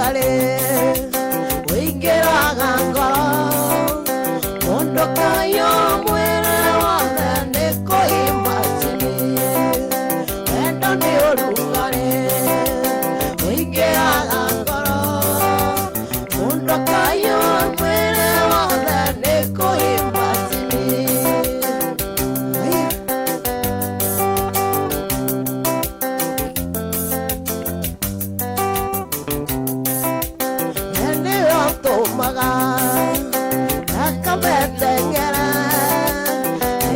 rugare uingiraga ngoro mundu kayo mwire wothe ni kuimagine wendo ni urugare uingiraga ngoro mundu kayo mwire wothe ni kuimagine maga akabetengera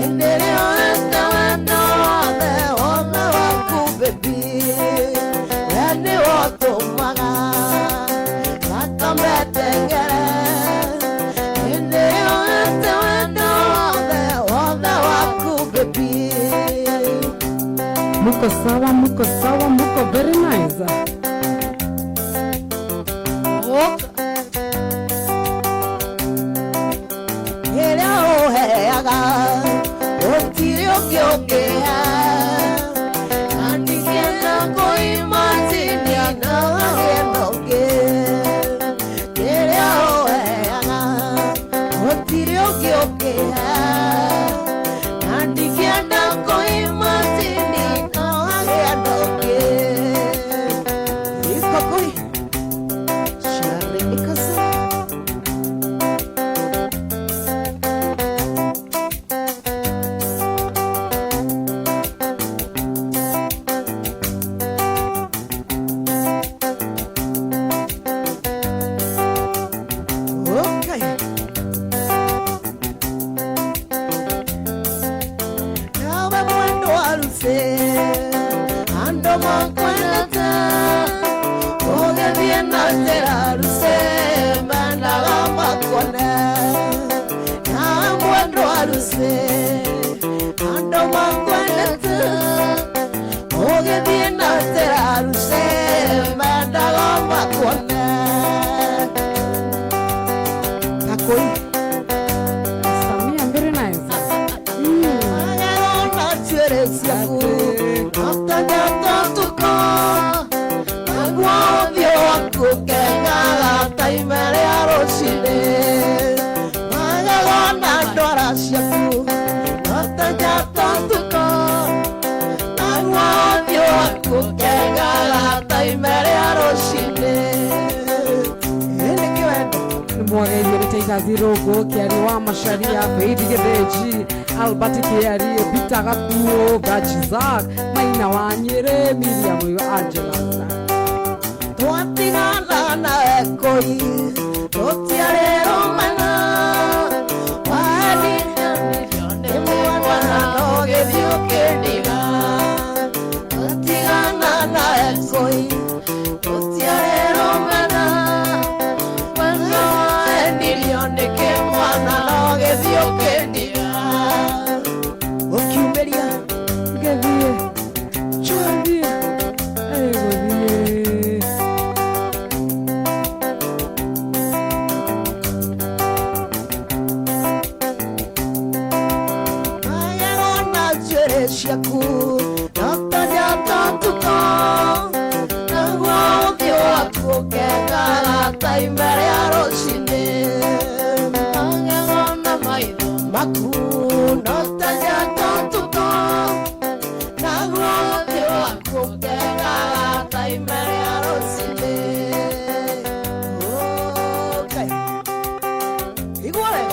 endeleo estawendo de ona wakubebi ene woto maga akabetengera endeleo estawendo de ona wakubebi. Muko sawa, muko very nice. Zirogo kiari wa masharia feidi gebeji albati kiari bitaga tuo gachizak maina wanyere Miriam yo Angela tuatigana na ekoi totiarero mana wadi ne mwana no gedio kediga tuatigana na ekoi totiarero mana de que mwana no gedio kediga okiumeria gedie chabie ayona chereshaku nataja tatuko nawo kyo kegala taimere aroshine makuno tanya tontuko nagwode wakugega taimere arosile okay igore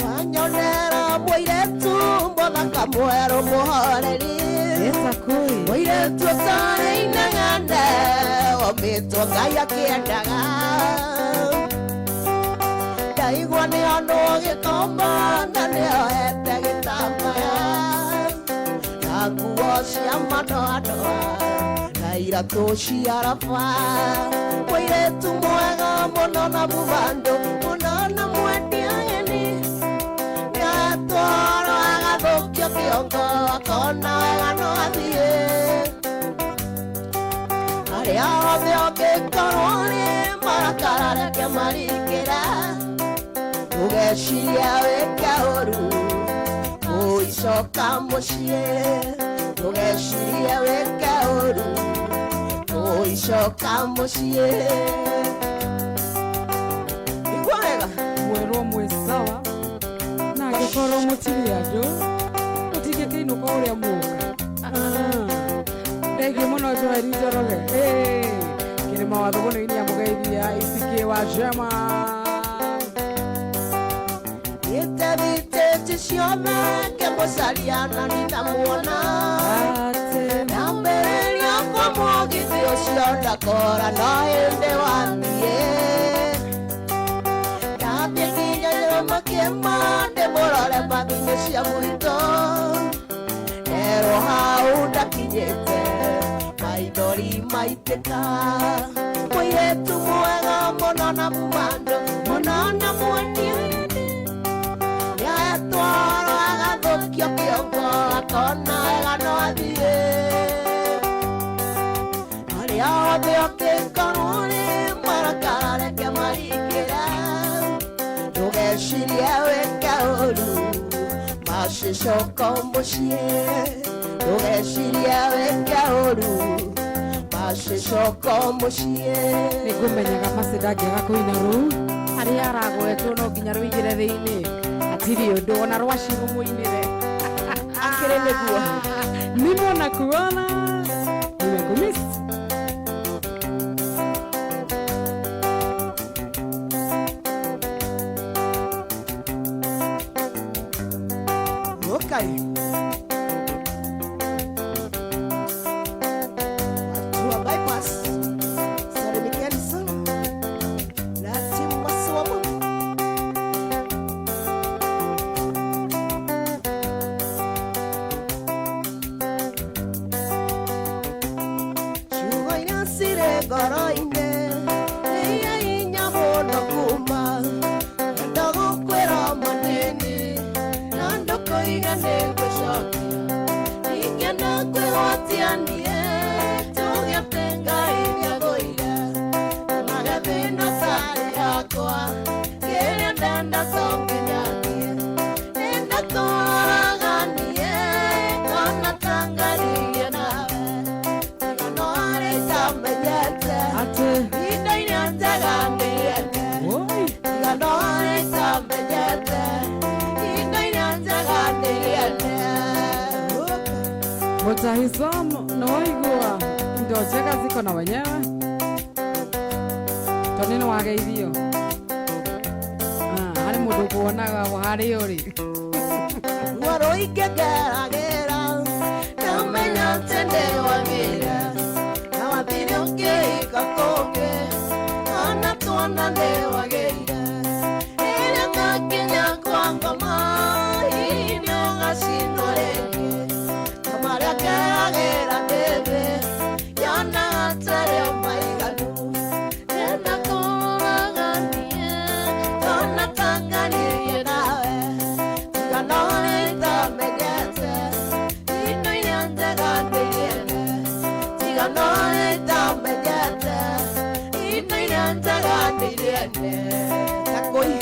wanyonera boiretu mbona kamwero muhoreri Oire tuotare inangande Omito gaya kiendaga Daigwa ni ano gikomba Nani oete gitambaya Naguo cia madoa Na iratu cia rafa Oire tu mwega muno na bubando Muno na mwendia yeni Gatoro agathukia kiongo Akona agano athie Aria othe ongikorwo ni marakara reke marikira ndũgecirie wĩke ũru ũicoka mũciĩ ndũgecirie wĩke ũru ũicoka mũciĩ igua wega mwerwo mwĩ sawa na angĩkorwo mũtirĩ andũ mũtingĩkĩinũka ũrĩa muoka thengiũ mũno Joeli Njoroge kĩrĩ mawatho mũno-inĩ ya mũgeithia Isikĩ wa Jema itebitĩti ciothe ngĩmũcaria na ndinamuona ndambĩrĩria kwa mũgithi ũcio ndakora no hĩndĩ wathiĩ ndambia nginya nyũmba kĩma ndĩmũrore mbathi-inĩ cia gwitũ nerwo hau ndakinyĩte maithori maitĩka mũirĩtu mwega mũno na mũmandũ mũno na mwendia nĩatwarwo agathũkio kĩongo akona wega no athiĩ arĩa othe ũkĩkorwo nĩ marakara reke maringĩre ndũgecirie wĩke ũru macicoka mũciĩ ndũgecirie wĩke ũru macicoka mũciĩ nĩngũmenyaga Mercy ndangĩaga kũina rũu harĩa aragwetwo no nginya rũingĩre thĩinĩ hatirĩ ũndũ ona rwaci rũmũinĩre akĩrĩ nĩguo nimona kuona nimekumiss okay watu wa bypass salimikeni sana na timu masomo chuo inasire ngoro-inĩ ĩya inya mũno kuma ndagukwĩra manini na ndũkũiga nĩngũcokia ingĩenda kwĩgwatia niĩ tũgĩte Ngai nĩagũire magethĩno tarĩ yakwa kĩrĩa ndenda to nginya niĩ nĩndatũraga niĩ ona tangarĩrie nawe tiga no harĩ itamenyete atĩ indo-inĩ njaganĩrĩete tiga no harĩ itamenyete indo-inĩ njaganĩrĩete Mutahisam nawaigua indo njega ziko na wenyewe tondũ nĩ wageithio harĩ mũndũ kuonaga harĩa ũrĩ ruo ingĩgeragĩra namenya atĩ nĩwagĩire na wathire ũkĩhika kũngĩ ona tuona nĩwagĩire ĩrĩa ngakinya kwa ngoma hihi ũgacinwo rĩngĩ na marĩa ngeragĩra ndĩthĩ yona hatarĩ maiganu nĩenda kũraga niĩ tona tanganirie nawe tiga no nĩtamenyete indo-inĩ njaganĩrĩete tiga no nĩtamenyete indo-inĩ njaganĩrĩete takũi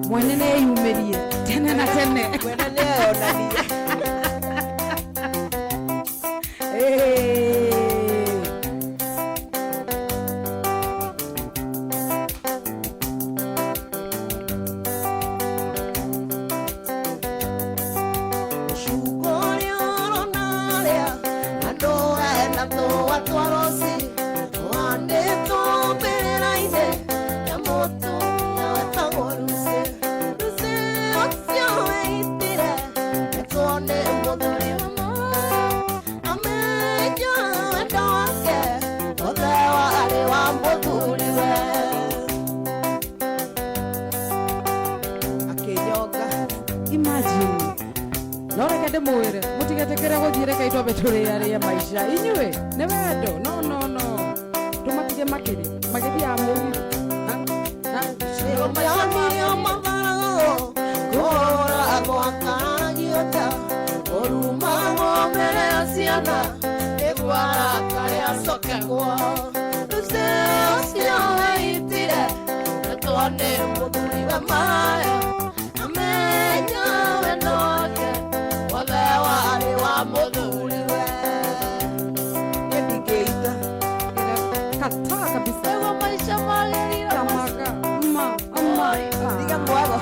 mwene nĩeyumĩrie tene na tene mwene nĩeyonanie imagine no reke ndĩmwĩre mũtigetĩkĩre gũthiĩ reke itwambe tũrĩarĩe maica inyuĩ nĩ wendo no tũmatige magĩthiaga mũgithi ciana ĩgwara karĩa cokagwo rũcio ũcio waitire nĩtuone mũthuri mũthũrĩre maya amenya wendo wake wothe warĩ wa mũthuriwe nĩndingĩita kataa kabisa nĩguo maica magĩrĩre kamaka tiga mwago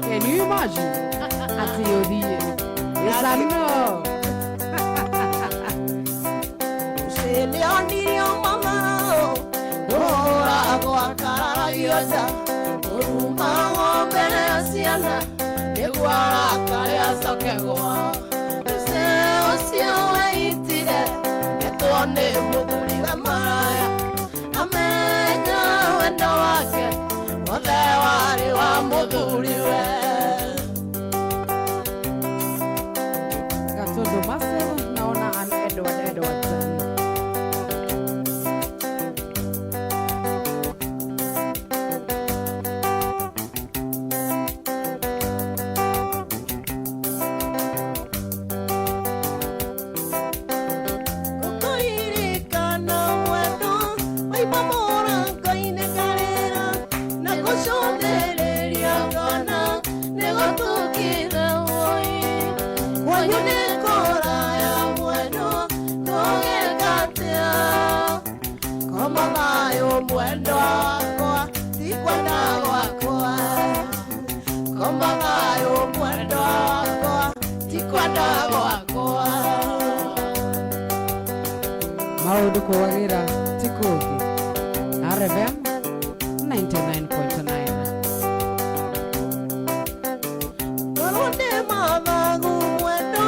can you imagine ati yodhiye isano Leonirio mama ora agwakaragio nda uruma ng'ombe na ciana nĩguo arakare acoke gwa ĩce ũcio weitire etwo nĩ mũthuriwe maraya amenya wendo wake wothe warĩ wa mũthuriwe gatondo maseo naona an Edward mwendo wakwa tikwenda gwakwa komagayo mwendo wakwa tikwenda gwakwa maundu kuwagira tikugi RFM 99.9 Warunde mathagu mwendo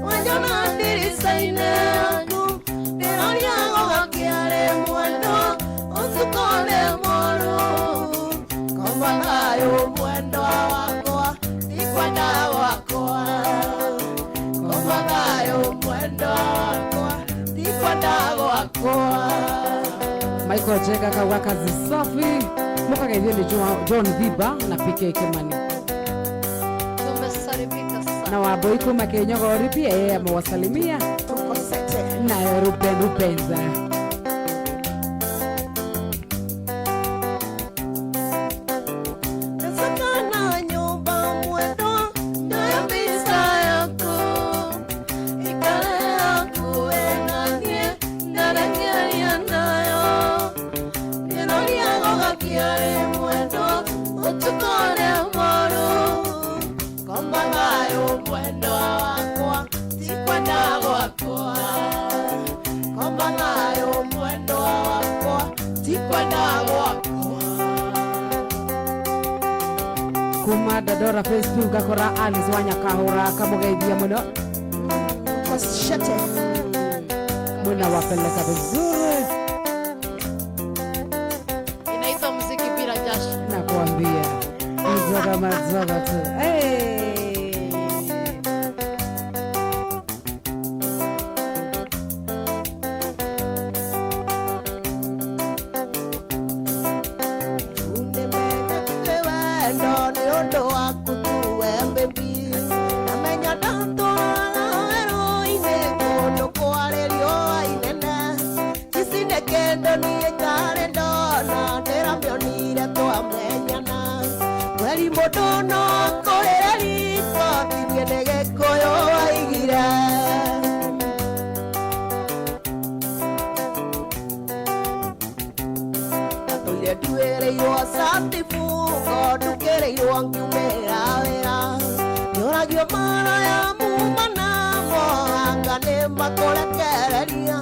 wanyona ndiricaine yangu ndĩroriago gakiare mwendo utukone moru komagayo mwendo wakwa tikwenda gwakwa komagayo mwendo wakwa tikwenda gwakwa Michael Jega kauga kazi safi mukageithio ni John Thiba na PK Kimani tumesalimika sana na Wambui kuma Kinyogori pia yeye amewasalimia tuko sete na Ruben Rupenza Nasakana nyumba mwendo nayo misa yako ikale yako enanie ndarengeria nayo niroriago gakiare mwendo utukone moru komagayo mwendo wakwa tikwenda gwakwa komagayo mwendo wakwa tikwenda gwakwa kuma Dadora Facebook akora Alice Wanyakahura kamugeithia muno Koshete muna wapeleka vizuri inaitwa muziki bila jasho. nakuambia mzoga mazoga tu hey. Modono korera riko tibienege koyo aigira Atoile duereirwo satifugo dukereirwo ngiumera wera Yoragio mara ya mumanamo angane makorekereria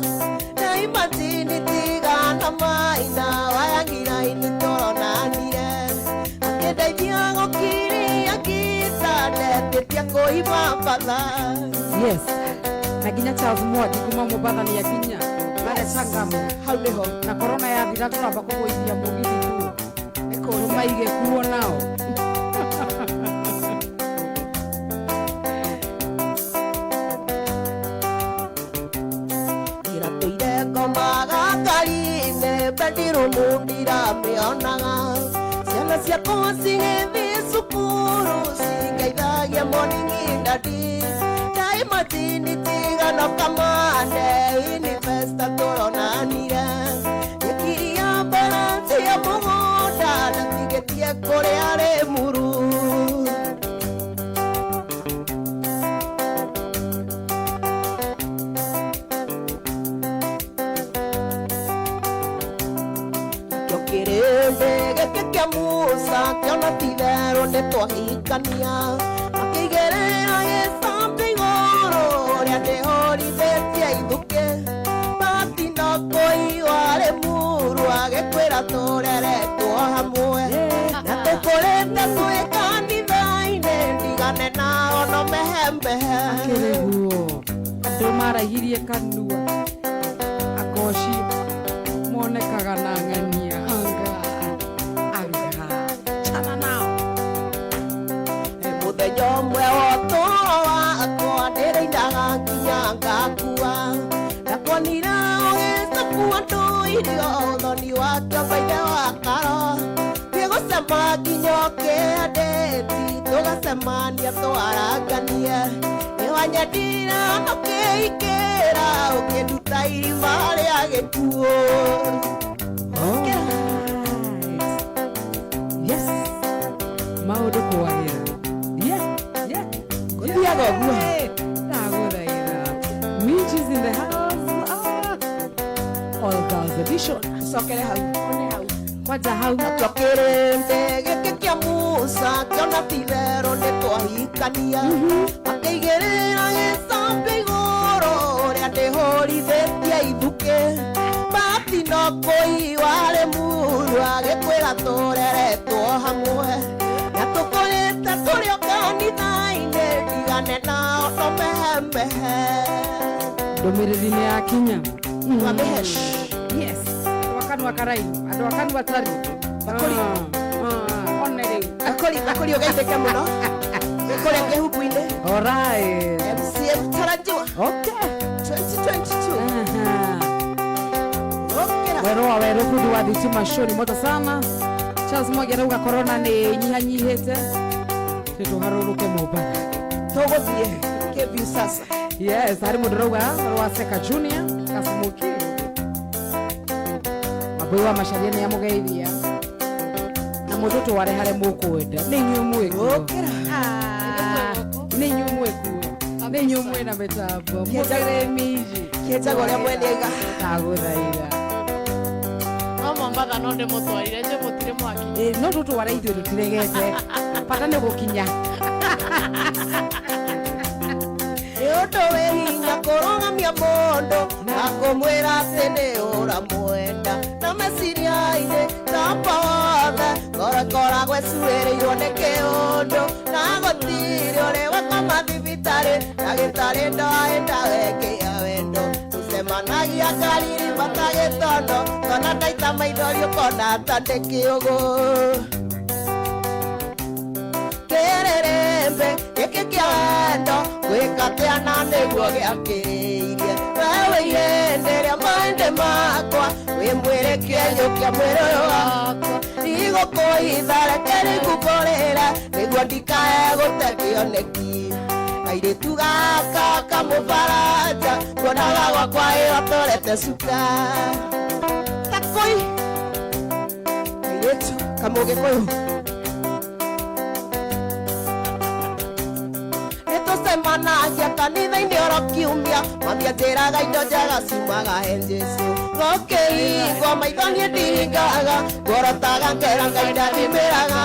Na imatini tigana maina wayangira initorona Diago kiria kitane tetia koiba bala Yes naginya Charles Mwadi kuma Mubadha ni yakinya bale changamu hauleho na corona ya thira turamba kugoithia mugithi tu maige kuo nao ira toire komaga karine bendiru mundira mionaga Ciana ciakwa cigĩthiĩ cukuru cingeithagia morning daddy Taimatini tigano kamande Univesta tũronanire Gĩkiria balance ya mũgũnda na tigĩtie kũrĩa rĩmu Kirende geke Musa kiona tithero nĩ twahikania akĩgerera gĩcambe igũrũ rĩa ndĩhorithĩtie ithũke matina kũigua rĩ muru agĩkwĩra tũreretwo hamwe na tũkũrĩte twĩ kanitha-inĩ ndigane nao no mehemehe akĩrĩguo andũ maraihirie kanua akoci monekaga na ng'ania anga chana nao mũthenya ũmwe wotũũro wakwa ndĩrĩindaga nginya ngakua ndakuonire ũgĩcakua andũ irio ũthoni wake maithe wa karo gĩgũcema nginya ũkĩendeti tũgacemania twaranganie nĩwanyendire ũkĩikĩra ũkĩnduta irima rĩa gĩkuũ maũndũ kwagĩra gũthiaga ũguo ndagũthaitha Minches in the house all girls edition cokere hau kwanja hau natuo kĩrĩndĩ gĩkĩ kĩa Musa kĩona titherũ nĩ twahikania akĩigĩrĩra gĩcambe igũrũ rĩa ndĩhorithĩtie ithũke matino kũigua rĩ muru agĩkwĩra tũreretwo hamwe na tũkũrĩte tũrĩ o kanitha-inĩ ndigane nao no mehemehe ndũmĩrĩri nĩ yakinya wamĩhe yes wakanwa karaihu andũ akanwa tari one rĩu akũri ũgeithĩke mũno gĩkũrĩa kĩhuku-inĩ alright MCM tarajiwa okay 2022 weroa werũ fundi wa thitima show ni moto sana Charles Mwangi arauga corona nĩ nyihanyihĩte tũharũrũke mũmbara tũgũthiĩ kĩbiu sasa yes harĩ mũndũ arauga Rwaseka Junior Kasumuki mabũi wa macharia nĩ amũgeithia na mũndũ tware harĩa mũkwenda nĩ inyuĩ mwĩkuo nĩ inyuĩ mwĩkuo nĩ inyuĩ mwĩna mĩtambo mũgere miji kĩenjaga ũrĩa mwene aiga ndagũthaitha no Mombatha no ndĩmũtwarire nje mũtirĩ mwaki no tũtware ithuĩ tũtiregete bata nĩ gũkinya nĩ ũndũ wĩ hinya kũrũgamia mũndũ na kũmwĩra atĩ nĩ ũramwenda na meciria-inĩ tamba wothe ngoro gwĩcuĩrĩirwo nĩ kĩũndũ na gũtirĩ ũrĩ wakoma thibitarĩ ndagĩtarĩ ndoĩ ndawekĩa wendo tũcemanagia ngariri matagĩtondo tona ndaita maithori ũkona ta ndĩ kĩũgũ kĩrĩrĩmbĩ gĩkĩ kĩa wendo gwĩkatĩana nĩguo gĩakĩrĩirie we wĩihĩndĩ rĩa maĩndĩ makwa wĩ mwĩrĩ kĩenyũkia mwĩrĩ ũyũ wakwa igũkũhitha reke rĩngũkũrĩra nĩguo ndikae gũte kĩoneki kairĩtu gaka kamũbaranja kuonaga gwakwa ĩyo tũrete cuka takũi kairĩtu kamũgĩkũyũ nĩtũcemanagia kanitha-inĩ oro kiumia mami anjĩraga indo njega ciumaga he Jesũ gũkĩhingwo maitho niĩ ndihingaga ngorotaga ngera Ngai ndathimĩraga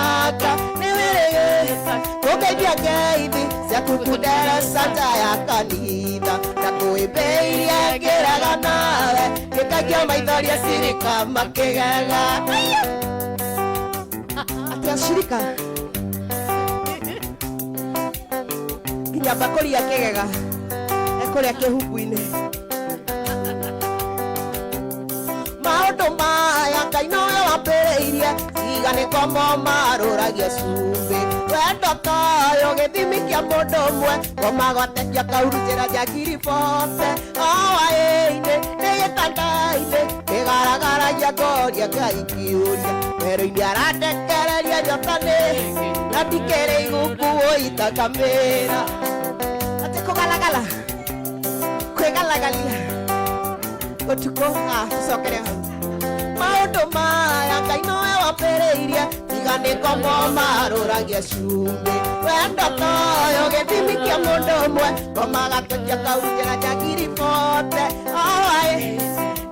nĩ wĩrĩgĩte gũgeithia ngeithi ciaku nderesa nja ya kanitha na kwĩmbĩirie ngĩraga nawe gĩkagia maithori acirika makĩgega atĩ acirika nginya mbakũri akĩgega ekũrĩa kĩhuku-inĩ maũndũ maya Ngai nowe wambĩrĩirie ciganĩko mo marũragia cumbĩ wendo toyo gĩthimi kĩa mũndũ ũmwe ngomagwatekia kaurunjĩra ja ngiribote owaĩinĩ nĩ gĩtanda-inĩ kĩgaragaragia ngoria Ngai kĩũria werũ-inĩ arandekereria nyotanĩ na ndikĩrĩ iguku ũitagamĩra atĩ kũgalagala kwĩgalagalia ũtukũ tũcokere hau maũndũ maya Ngai nowe wambĩrĩirie tiganĩko mo marũragia cumbĩ wendo toyo gĩthimi kĩa mũndũ ũmwe ngomagatukia kaurunjĩra ja ngiribote owaĩ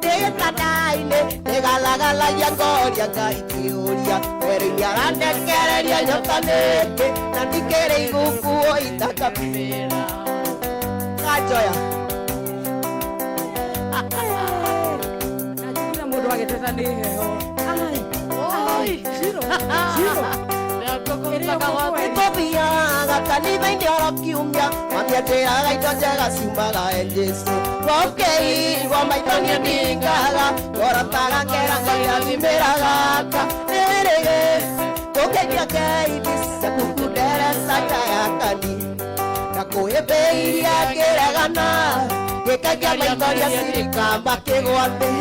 ndĩ gĩtanda-inĩ ndĩgala ndagala ya ngoria ngaikiuria weri arandekereria nyotanĩte na ndikĩrĩ igukuo itakapimĩra kajoya najikira mũndũ agĩteta nĩ heho Tũthiaga kanitha-inĩ oro kiumia mami atĩraga indo njega ciumaga he Jesũ gokĩigua maitho niĩ ndingaga ngorotaga ngera ngairathimĩra gaka rĩrĩgĩ tũkĩikia ngeithi kukunderesa njagakani na kwĩmbĩirie ngĩregana gĩkagia maithoria cirikamba kĩgwa thĩ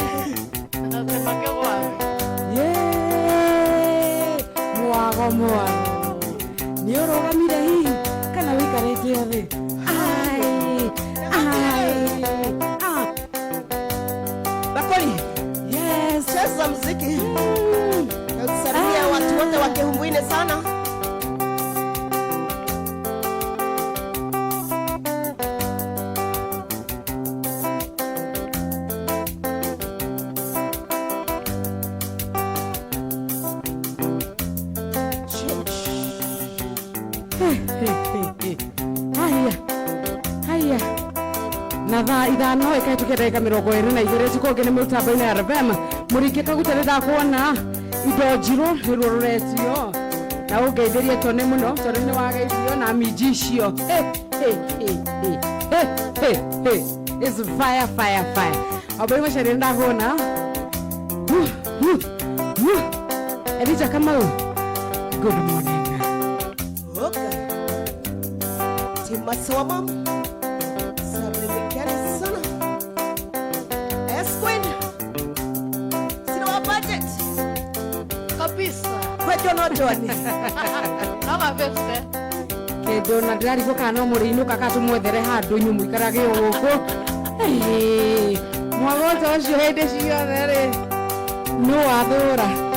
mwago nĩ ũrũgamire hihi kana wĩikarĩte thĩ Bakoli yes cheza muziki salimia watu wote wa Kihumbuini sana haya na thaa ithano ikaitukia ndagika 22 cikonge nĩ mĩtambo-inĩ ya RFM mũringĩka gũtarĩ ndakuona indo njirũ nĩruo rũretio na ũngeithĩrie tone mũno tondũ nĩ wageithio na minji icio is fire oboi macari ndakuona Elija Kamau good morning Masomo salimikani sana Esquin sina wa budget kabisa kwa John kama veste kĩndũ na ndĩrarigwo kana no mũrĩinũka katũmwethere handũ nyumu ikarage gũkũ mwagoto ũcio hĩndĩ ciothe rĩ nũ wathũra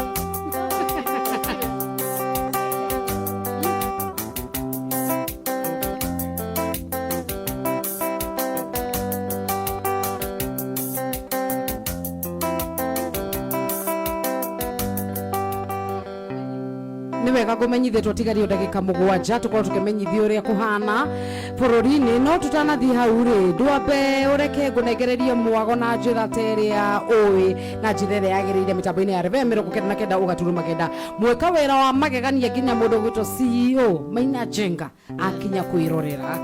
wega kumenyithitwo tigario ndagika 7 tukorwo tukimenyithio uria kuhana bururi-ini no tutanathi hau ri ndwambe ureke ngunengererie mwago na njira teria ui na njira iria yagiriire mitambo-ini ya RFM 99 ugaturuma kenda mweka wira wa magegania nginya mundu gwitwo CEO Maina Jenga akinya kwirorera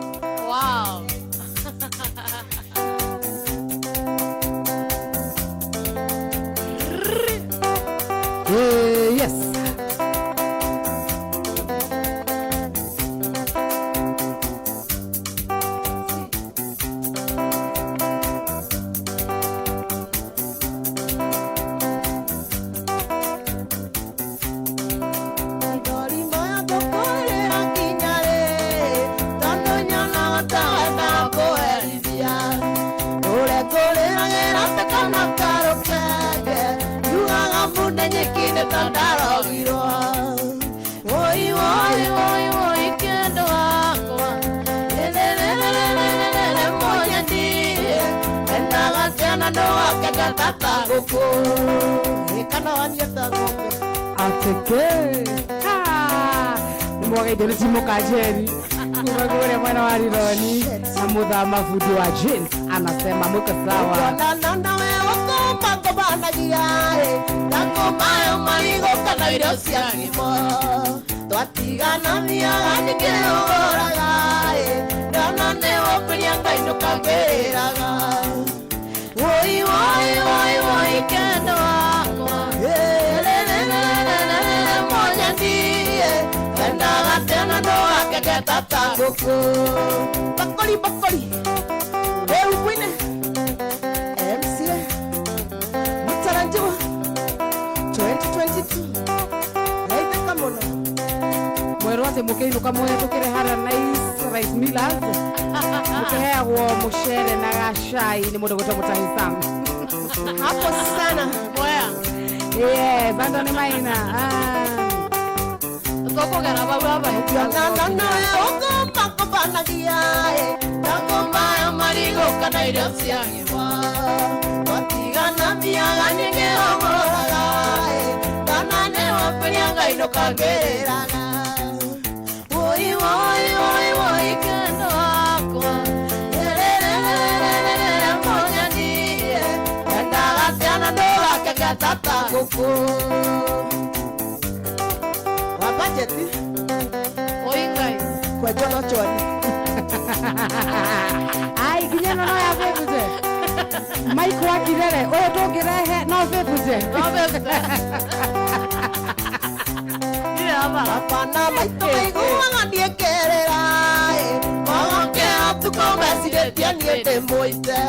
wow yes mwagaidoni timo kajeri kumagure mwana wa Rironi na muthama fundi wa jeans anasema muko sawa twatigana miaga nikioraga ndana newo kulianga indokageraga woi woi woi woi kendo wakwa moja ndiye endaga tena ndo akegeta tanguku bakoli bakoli weukwine MCA mutaranjiwa 2022 naitheka muno mwerwo ati mukiinuka muhetukire hara nice rice millers mukiheagwo mucere na gacai ni mundu gwitwo Mutahi Sam hapo sana moya yes Anthony Maina tukogera baba na okomba kopanagia takomba marigo kana irio ciagirwa watigana miaga ningeogoraga ukagirana woi woi woi woi kendo akwa monya nie endaga tiana ndoga kegatata guku wabajeti Oingai. kwejo no choni ai kinya no ya bebuje Mike wa kirere o to kirehe no bebuje apana maito maiguaga ndiekerera moke atukomecirĩtie niĩ ndĩmũite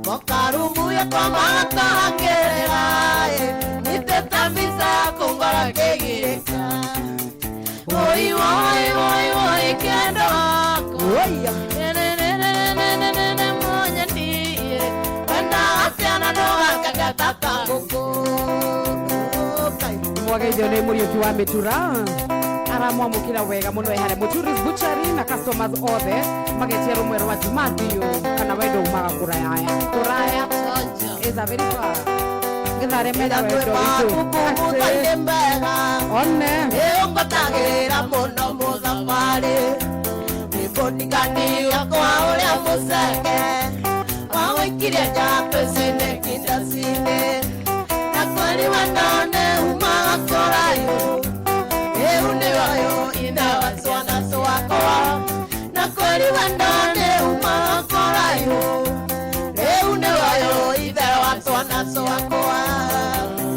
mokarumu yakwa magatarakerera nyitĩte mbica ya kũngora kĩgirĩka woi woi woi woi kendo wako monya niĩ wendaga ciana ndũgakĩgatata ngũkũ mwageithio nĩ mũriũki wa mĩtura aramwamũkĩra wega mũno ehare Mũturis Butchery na customers othe magetia rũmwe rwa Jumathiũ kana wendo umaga kũraya is a very far gĩthare mena wendo witũ one nĩũngotagĩrĩra mũno mũthabarĩ nĩmbũndigania kwa ũrĩa mũceke wagũikirie njatũ ici-inĩ kindaci-inĩ na kweri wendane umaga kũrayũ rĩu nĩoyo ina wa twana twakwa na kweri wendane umaga kũrayũ rĩu nĩoyo ithe wa twana twakwa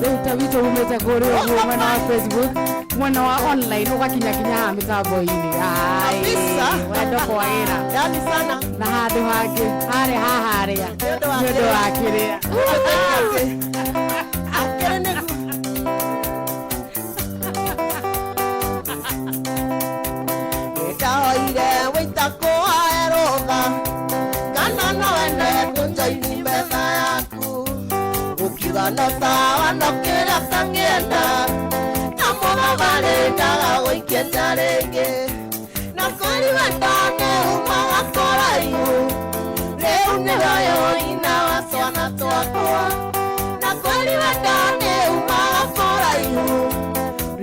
rĩu ta witũ umĩte kũrĩa ũguo mwena wa Facebook mwena wa online ũgakinyakinya haha mĩtambo-inĩ Kabisa. wendo kwagĩra yani sana na handũ hangĩ harĩa haharĩa Nĩũndũ wa nĩũndũ wa kĩrĩa akĩrĩ nĩguo nĩndahoire wĩita kũhae rũtha kana no wende tũnjoini metha yaku ũkiuga no sawa no kĩrĩa tangĩenda na mũthabarĩ ndaga gũikĩria rĩngĩ na kweri wendane umaga kũraihu rĩu nĩoyo ina wa twana twakwa na kweri wendane umaga kũraihu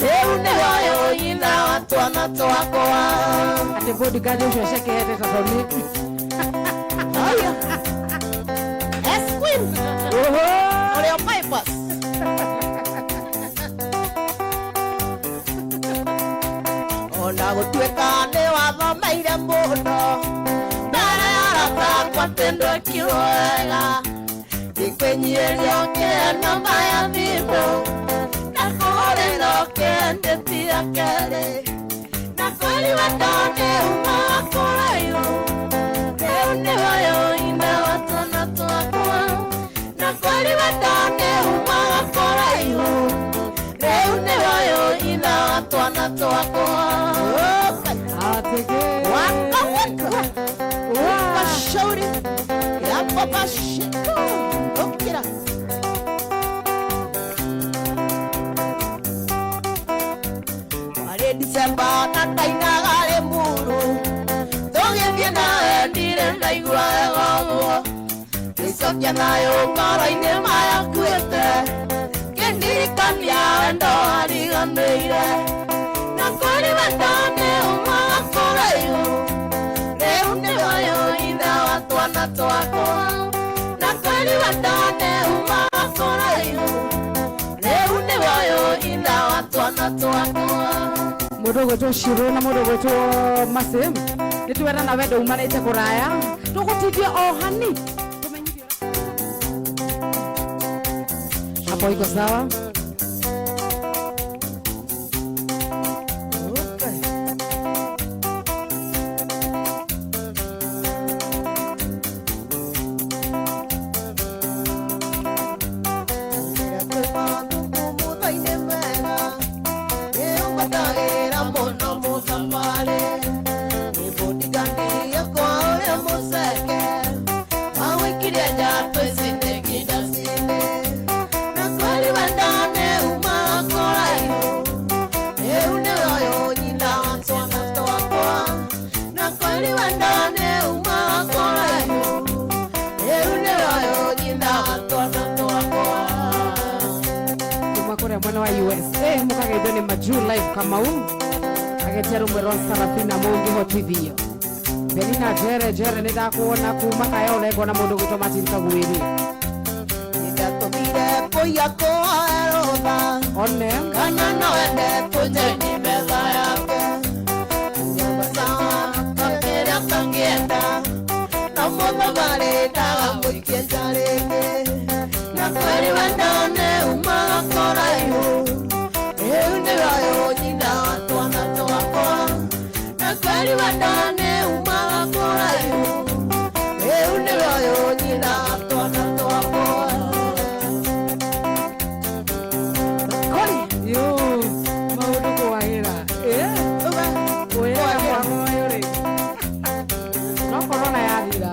rĩu nĩoyo ina wa twana twakwa atĩ bodyguard ũcio acekehete tatoni haya esquim ũrĩa bypass ona gũtuĩka nĩ wathomeire mũno ndare aratakwa tendo ekirwo wega ndikwĩnyihĩria ũkĩheno maya thimũ na kũhũrĩra ũkĩendetia kerĩ na kweri wendane umaga kũraihu rĩu nĩoyo ina wa twana twakwa na kweri wendane umaga kũraihu rĩu nĩoyo ina wa twana twakwa Shauri ya papa shiko okira wale December na tainaga le muru togethie na endire ndaigua gogo nicokia nayo ngoro-inĩ maya kuĩte kĩndirikania wendo wariganĩire na kweri wendane umaga kũraihu rĩu nĩoyo ithe wa twana twakwa na kweri wendane umaga kũraihu rĩu nĩoyo ithe wa twana twakwa mũndũ gwĩtwo Shiro na mũndũ gwĩtwo Masim nĩtwenda na wendo umanĩte kũraya tũgũtithia o hani hapo iko sawa Wanda USA mukageithio ni Maju Live Kamau agetia rumwe rwa Sarafina mungi hotithio Benina jere ni ndakuona kuma kaya uregwo na mundu gwitwo Martin Kagwiri Nĩndatũmire kũiya kũharũtha one kana no ende tũnjeni metha yake nyũmba sawa kakĩrĩa tangĩenda na mũthabarĩ ndagamũikie njarĩngĩ na kweri wendane umaga kũraihu rĩu nĩroyo nyina wa twana twakwa na kweri wendane umaga kũraihu rĩu nĩroyo nyina wa twana twakwa yo maundu kwagira oya no corona yathira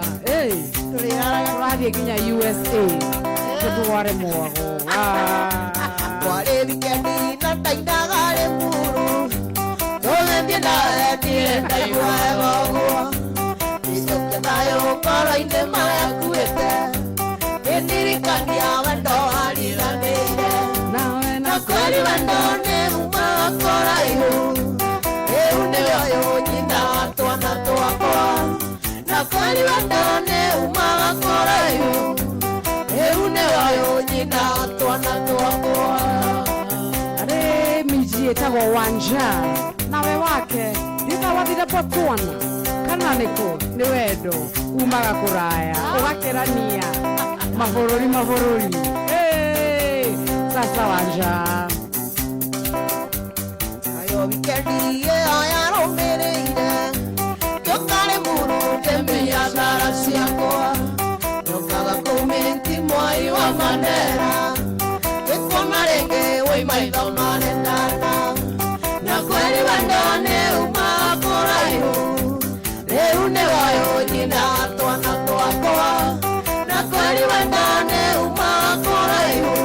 tũrathiĩ nginya USA tũtware mwago kwarĩ wikendi na ndainaga rĩ muru tũgĩthiĩ ndaretire ndaiguaga ũguo icoke thayũ ngoro-inĩ mayakuĩte ĩndirikania wendo wariganĩire na kweri wendo nĩ umaga kũraihu rĩu nĩoyũ nyina wa twana twakwa na kweri wendo nĩ umaga kũraihu rĩu nĩoyũ nyina wa twana twakwa arĩ miji ĩtagwo Wanja nawe wake ndikawathire Botswana kana nĩkũ nĩ wendo umaga kũraya ũgakĩrania mabũrũri sasa Wanja ayo wikendi ĩyo yarũmĩrĩire njũkarĩ muru ngĩmenya thara ciakwa nyokaga kũmĩnti mwai wa Mandera ngĩkona rĩngĩ wĩ maitho manendana na kweri wendo nĩ umaga kũraihu rĩu nĩwoyũ nyina wa twana twakwa na kweri wendo nĩ umaga kũraihu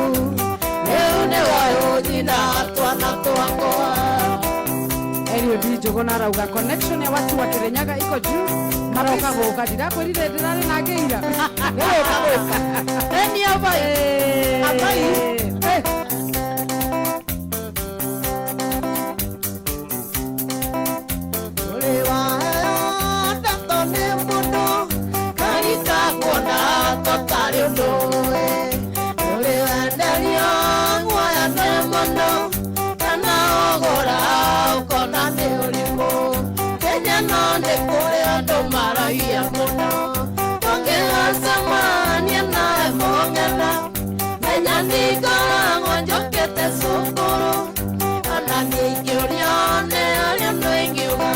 rĩu nĩwoyũ nyina wa twana twakwa Eliud Njũgũna arauga connection ya watu wa Kirinyaga iko juu maroka gũka ndirakwĩrire ndĩrarĩ na ngĩira gũka eni abai ũrĩ waheo ndatho nĩ mũndũ karika kuona tũtarĩ ũndũ ũrĩ wenderio guoya nĩ mũndũ kana ũgũra ũkona nĩ ũrimũ Kenya no nĩ kũrĩ andũ maragia mũno tũngĩgacemania nawe mũng'etha menya ningoragwo njũkĩte cukuru ona ningĩũrio nĩ arĩa andũ ingiuga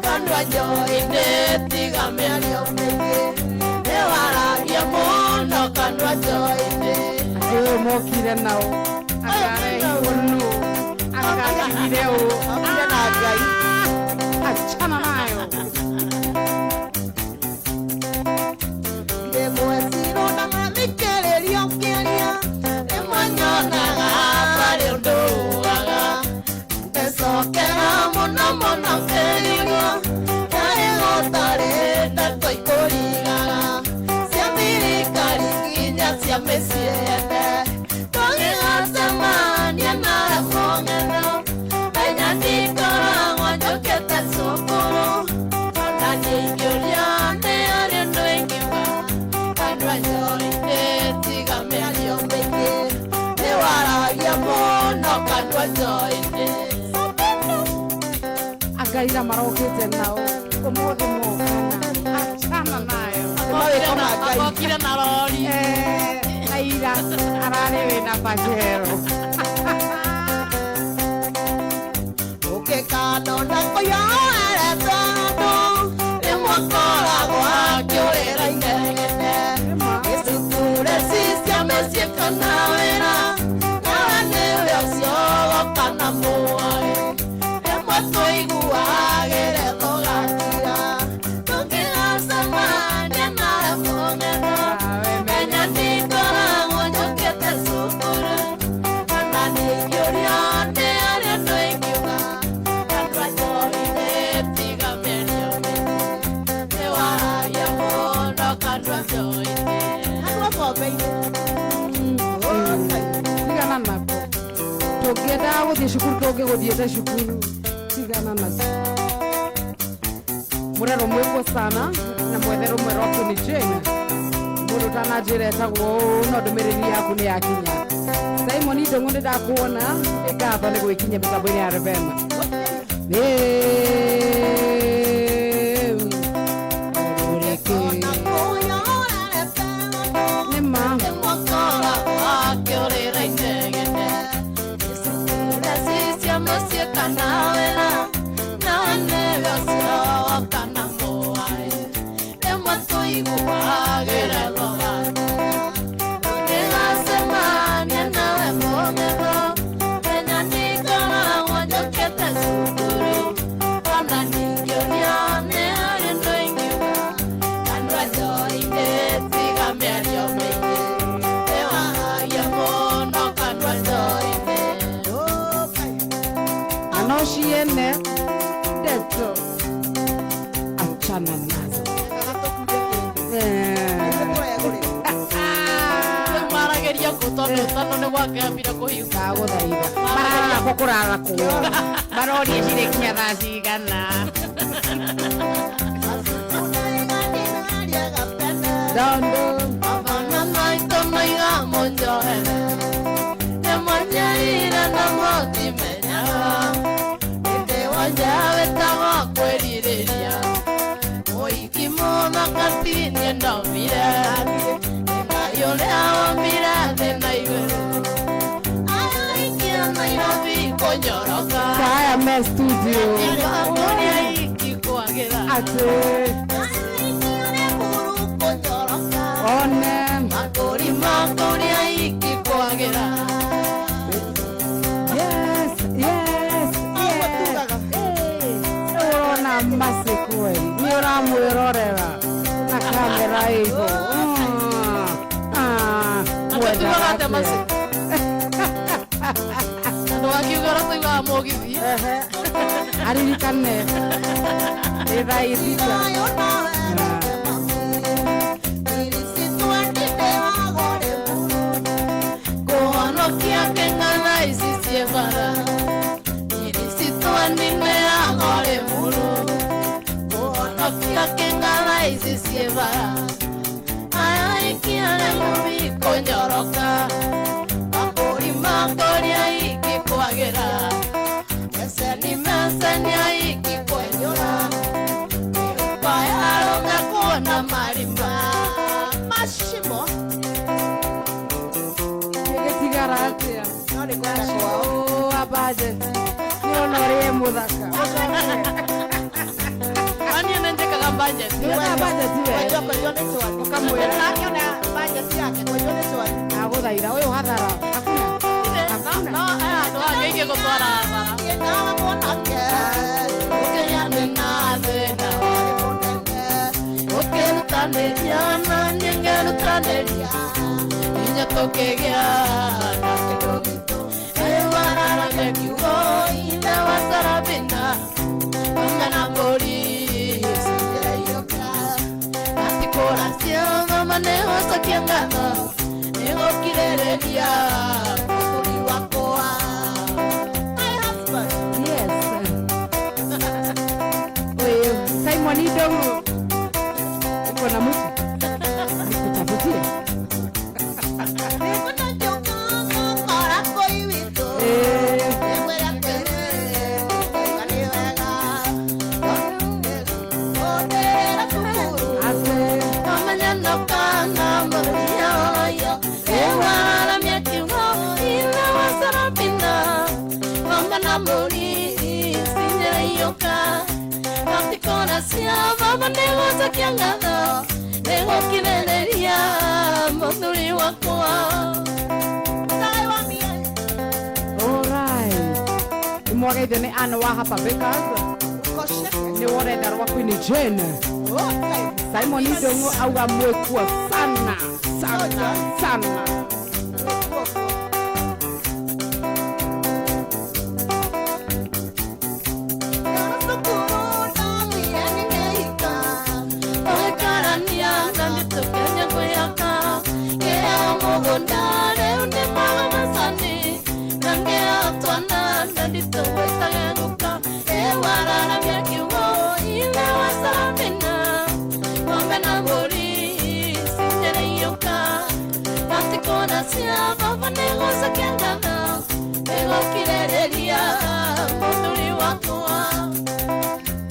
kandua njohi-inĩ tiga mĩario mĩingĩ nĩ waragia mũno kandua njohi-inĩ ũyũ mokire nao akarehirwo nũ akatigire ũ akire na Ngai achana nayo rĩmwe cirũna mathikĩrĩrio ngĩaria rĩmwe nyonaga tarĩ ũndũ ũaga ngĩcokera mũno ngĩrigwo tarĩ gũtarĩ ndeto ikũrigaga cia thirikari nginya cia mĩciĩ yene tũngĩgacemania nawe mũng'etho menya ndingoragwo njũkĩte cukuru ona ningĩũrio nĩ arĩa andũ ingiuga kandua njohi-inĩ tiga mĩario mĩingĩ nĩ waragia mũno kandua njohi-inĩ angaira marokĩte nao ũmũthĩ mokana achana nayo agokire na rori aira ararĩ wĩna Pajero ũkĩkanona kũyoeretwo andũ rĩmwe koragwo akĩũrĩra inegene gĩcukure cicia mĩciĩ kana wĩra nawe nĩwe ũcio gokana mũoĩ rĩmwe tũiguagĩre tũgakira tũngĩgacemania nawe mũng'etho menya ndingoragwo njũkĩte cukuru ona ningĩũrio nĩ arĩa andũ ingiuga kandua njohi-inĩ tiga mĩario mĩingĩ nĩ waragia mũno kandua njohi-inĩ tigana nako ũngĩenda gũthiĩ cukuru tũngĩgũthiĩte cukuru tigana nacio mũrero mwĩkuo sana na mwethe rũmwe rwa Queen Jane mũndũ ũtananjĩra etagwo ũũ no ndũmĩrĩri yaku nĩ yakinya Simon Ndũng'ũ nĩndakuona nĩ ngatho nĩ gwĩkinyia mĩtambo-inĩ ya Revema Anoshiene deto achana nazo marageria kutono tano ne wakambira kuhiuka guthaitha mararora kurara kuo marorie cirekinya thaa cigana dondo abana maito maiga monjohere ne manyaira na motimenya inde wanjawe tago kwerireria oikimona katini ndomire yole awamira tena iwe aikia na yobi konyoroka kaya me studio ngoria ikikuagira ate one makori makoria ikikuagira yes urona masi kweli ni uramwirorera na kamera hivo Atugagate masi ando akiugara tuiga mogithi aririkane iraithita kohonokia keng'ana ici ciebara irisitwanine agore muru kohonokia keng'ana ici ciebara aikiane mubi konyoroka makori makoria ikikuagira mesenia ikikwenyora iupayaronga kuona marima mashimo gĩtigara atĩa abajeti nĩonorie mũthaka ani nenjekaga budget abajeti ũkamwĩra agũthaitha ũyũ hathara no ando agĩike gũtwara ukirutanĩria na nyengerutanĩria inya tũkĩgĩa na kĩndũ gitũ ĩwararage kiugo ine wa Sarafina ongana mbũri cinjĩra-iyoka atikũra ciotho manĩhocokia ngatho nĩgũkirĩrĩria mũthuri wakwa yes ũyũ Simon Ndũng'ũ uko na mtu nikutafutie Siabamanĩgũcokia ngatho nĩgũkirĩrĩria mũthuri wakwa alright nimwagaithio nĩ Anne wa hapa Bakers nĩ worenda rwa Queen Jane Simon Ndũng'ũ auga mwĩkuo sana sana sana Gondare unde mama masani nange ato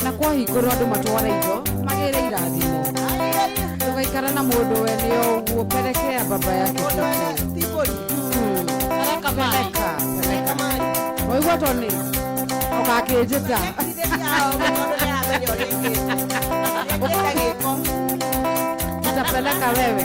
Na kwa hikuru andu matwara indo magere irathimo tugaikara na mundu we nio uguo perekea baba yake waigua toni ugakinjita nitapeleka wewe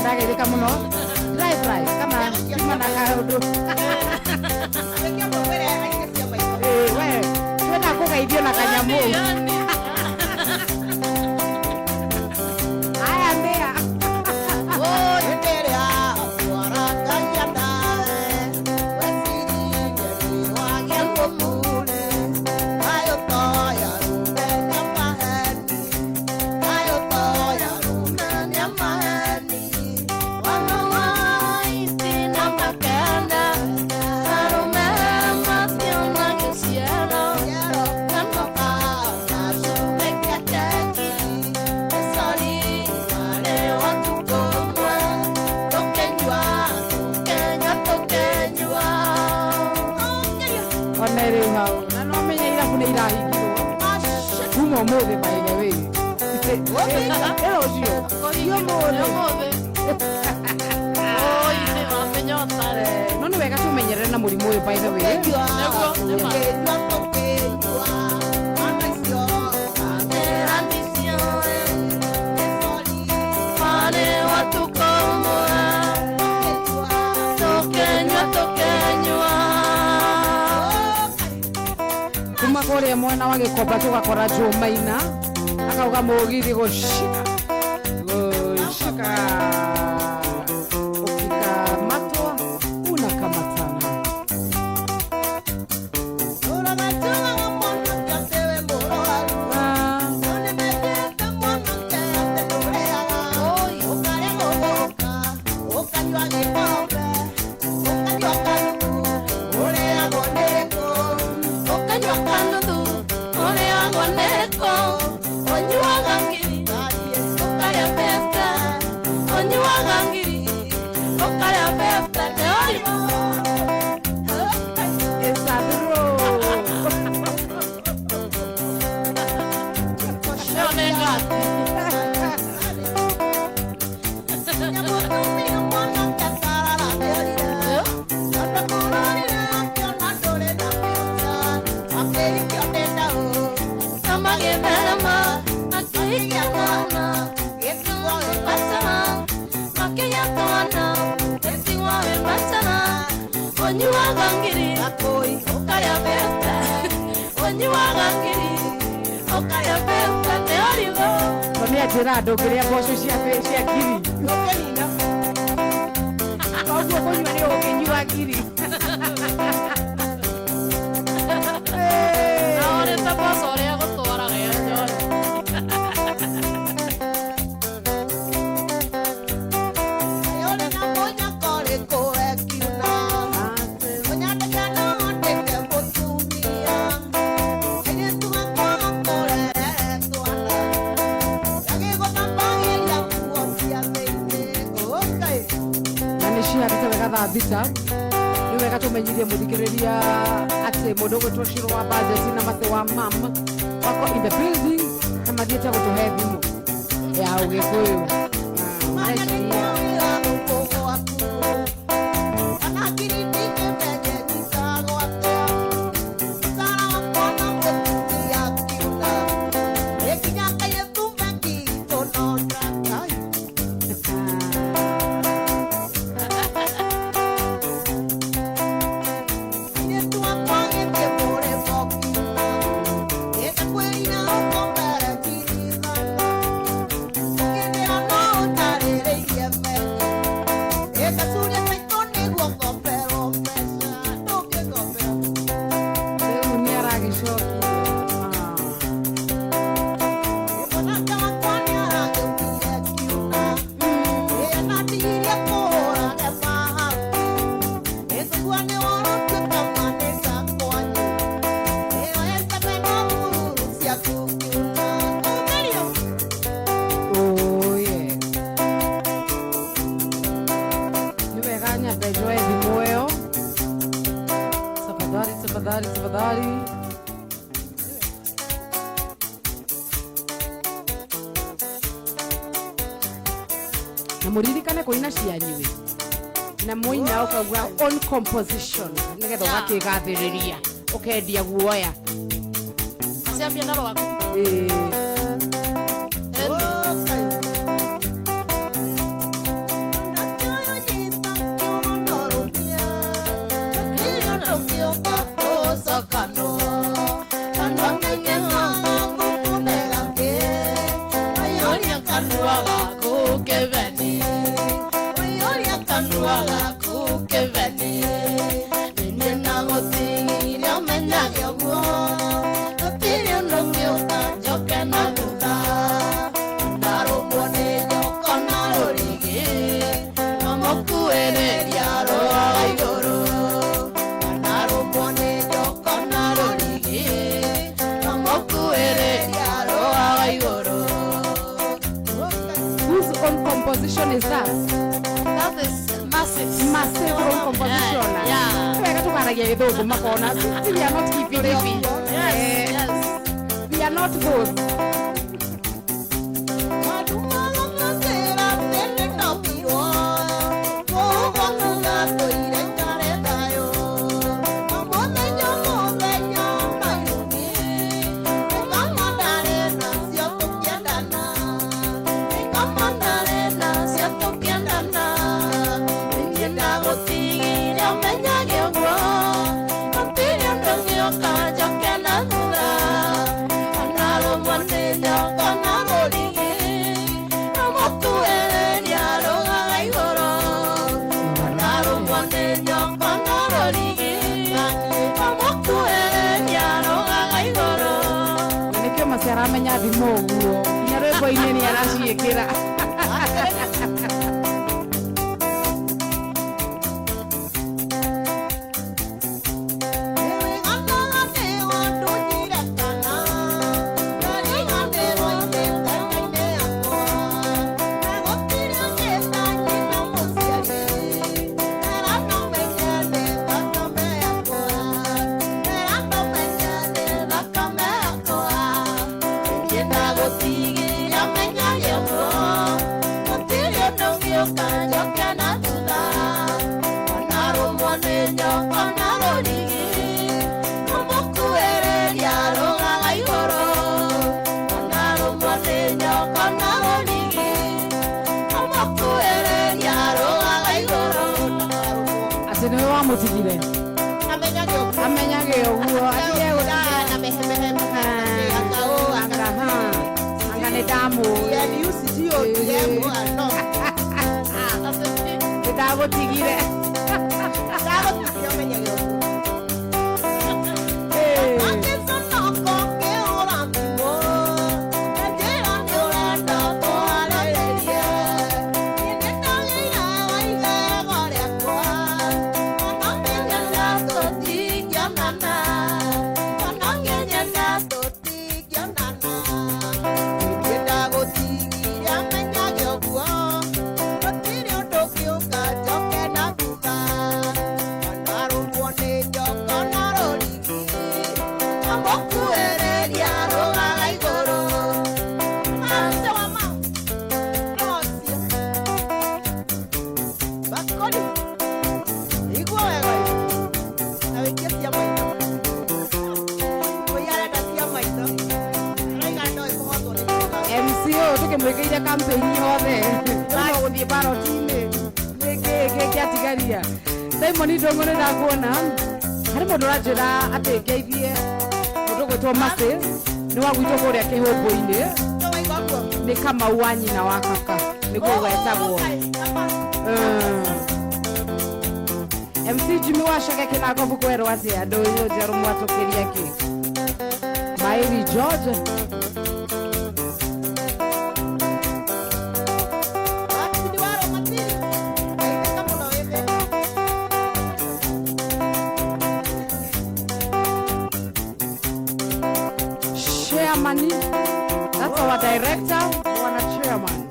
ndagetheka muno drive kama na kaundu we twenda kugeithio na kanyamu aya mbea Move by the way. No ni wega tumenyerere na murimu uyu by the way. Kuria mwana wa Gĩkomba tugakora Jumaina akauga mũgithi gũcika ukikamatwa unakamatana. njĩra ndũngĩrĩa mboco cia ngiri Ũkĩnina. koguo kũnyua nĩ ũngĩnyua ngiri Na orĩte mboco ũrĩa gũtwaraga ya njore. Yole na moja kore kore kiuna. Onyate kana ondeke botumia. Ene tuwa kore kore tuana. Yage gotambage ya kuosia zeite. Okay. na nĩ ciarĩte wega thaa thita nĩ wega tũmenyirie mũthikĩrĩria atĩ mũndũ ũgwĩtwo Shiro wa Budget na Mathe wa mam wako in the building na mathiĩte gũtũhe thimũ ya ũgĩkũyũ Mana ni kuila nuko aku. Anakiri dike meje nikago atea. Sana wakona botumia kiuna. Ekinya kaya tumaki tononda kai. rĩu nĩ aragĩcokia nĩ wega nyambe njoe thimũ ĩyo tafadhali na mũririkane kũina cianyu na mũina ũkauga on composition nĩgetha ũgakĩgathĩrĩria ũkendia guoya Aciambia na rwaku. Kanua gaku keveni. Kanua gaku keveni. Nina gotingiria menyage guo. Gotirio nongioka joke na guda. Narumwo ni joko na rurigi. Nomokuereria roa iguru. Narumwo ni joko na rurigi. Nomokuereria roa iguru. whose own composition is that That is massive. massive own composition Yeah. wega tũkaragia gĩthũngũ makona we are not hivi Yes. we are not those nĩkĩo maciaramenya thimũ ũguo nginya rwĩmbo-inĩ nĩ araciĩkĩra Gotigia menyage guo. utige mwana ndagutigire ndagutigire menye yo mwikeire campaign yothe no guthie barotini niki atigaria Simon Ndongo ni ndakuona hari mundu ranjira ati ngeithie mundu gwitwo Masi ni wagwitwo kuria kihumbu-ini ni Kamau wa nyina wa kaka niguo wetagwo MC Jimmy wacage kinako bukwerwo atia andu iyo njeru mwatukiria ki Mairi George That's our director, one chairman.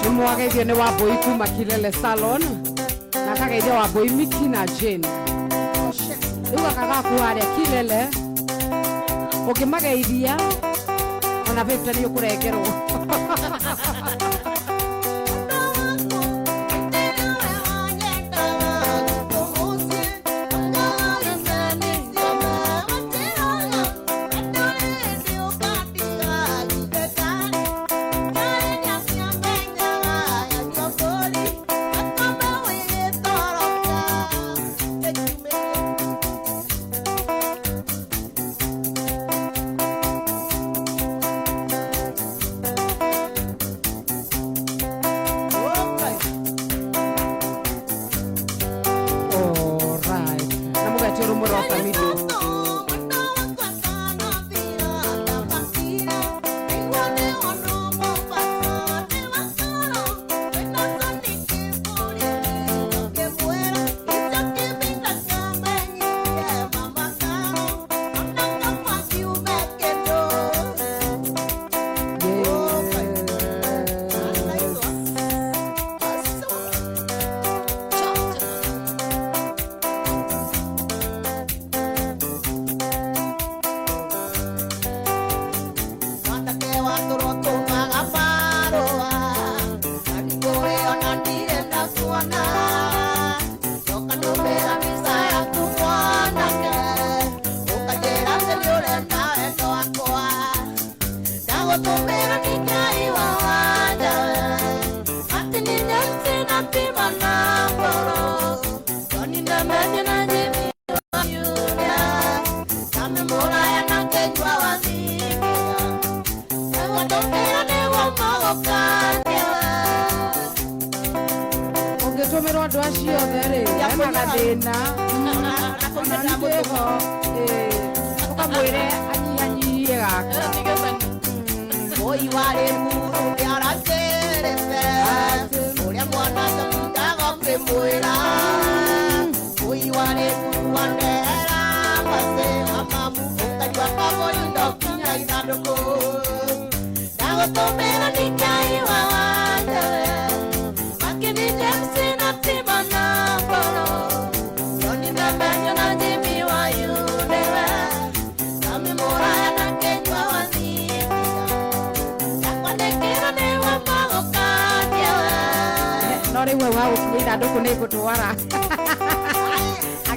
Shimwageithio ni Wambui kuma Kilele Salon. Nakageithia Wambui Miki na Jane. Uga kagaku aria Kilele. Ukimageithia ona Victor ni ukurengerwo.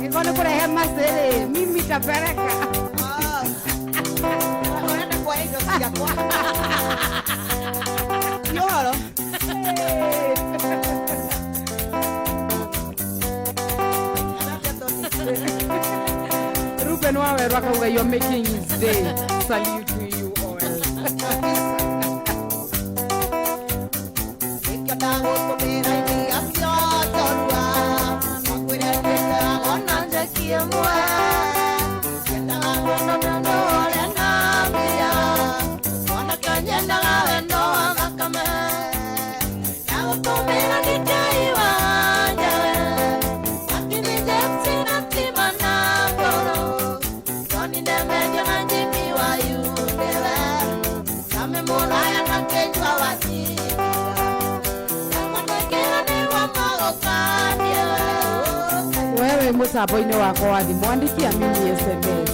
angĩkorwo nĩ kũrehe macĩ-rĩ mimi tapeleka Unaenda kwa hizo sijakwa. Yoro. Ruben Waweru akauga you're making his day. Salute to you all. Wewe mũtambo-inĩ wakwa wa thimũ andikia mimi SMS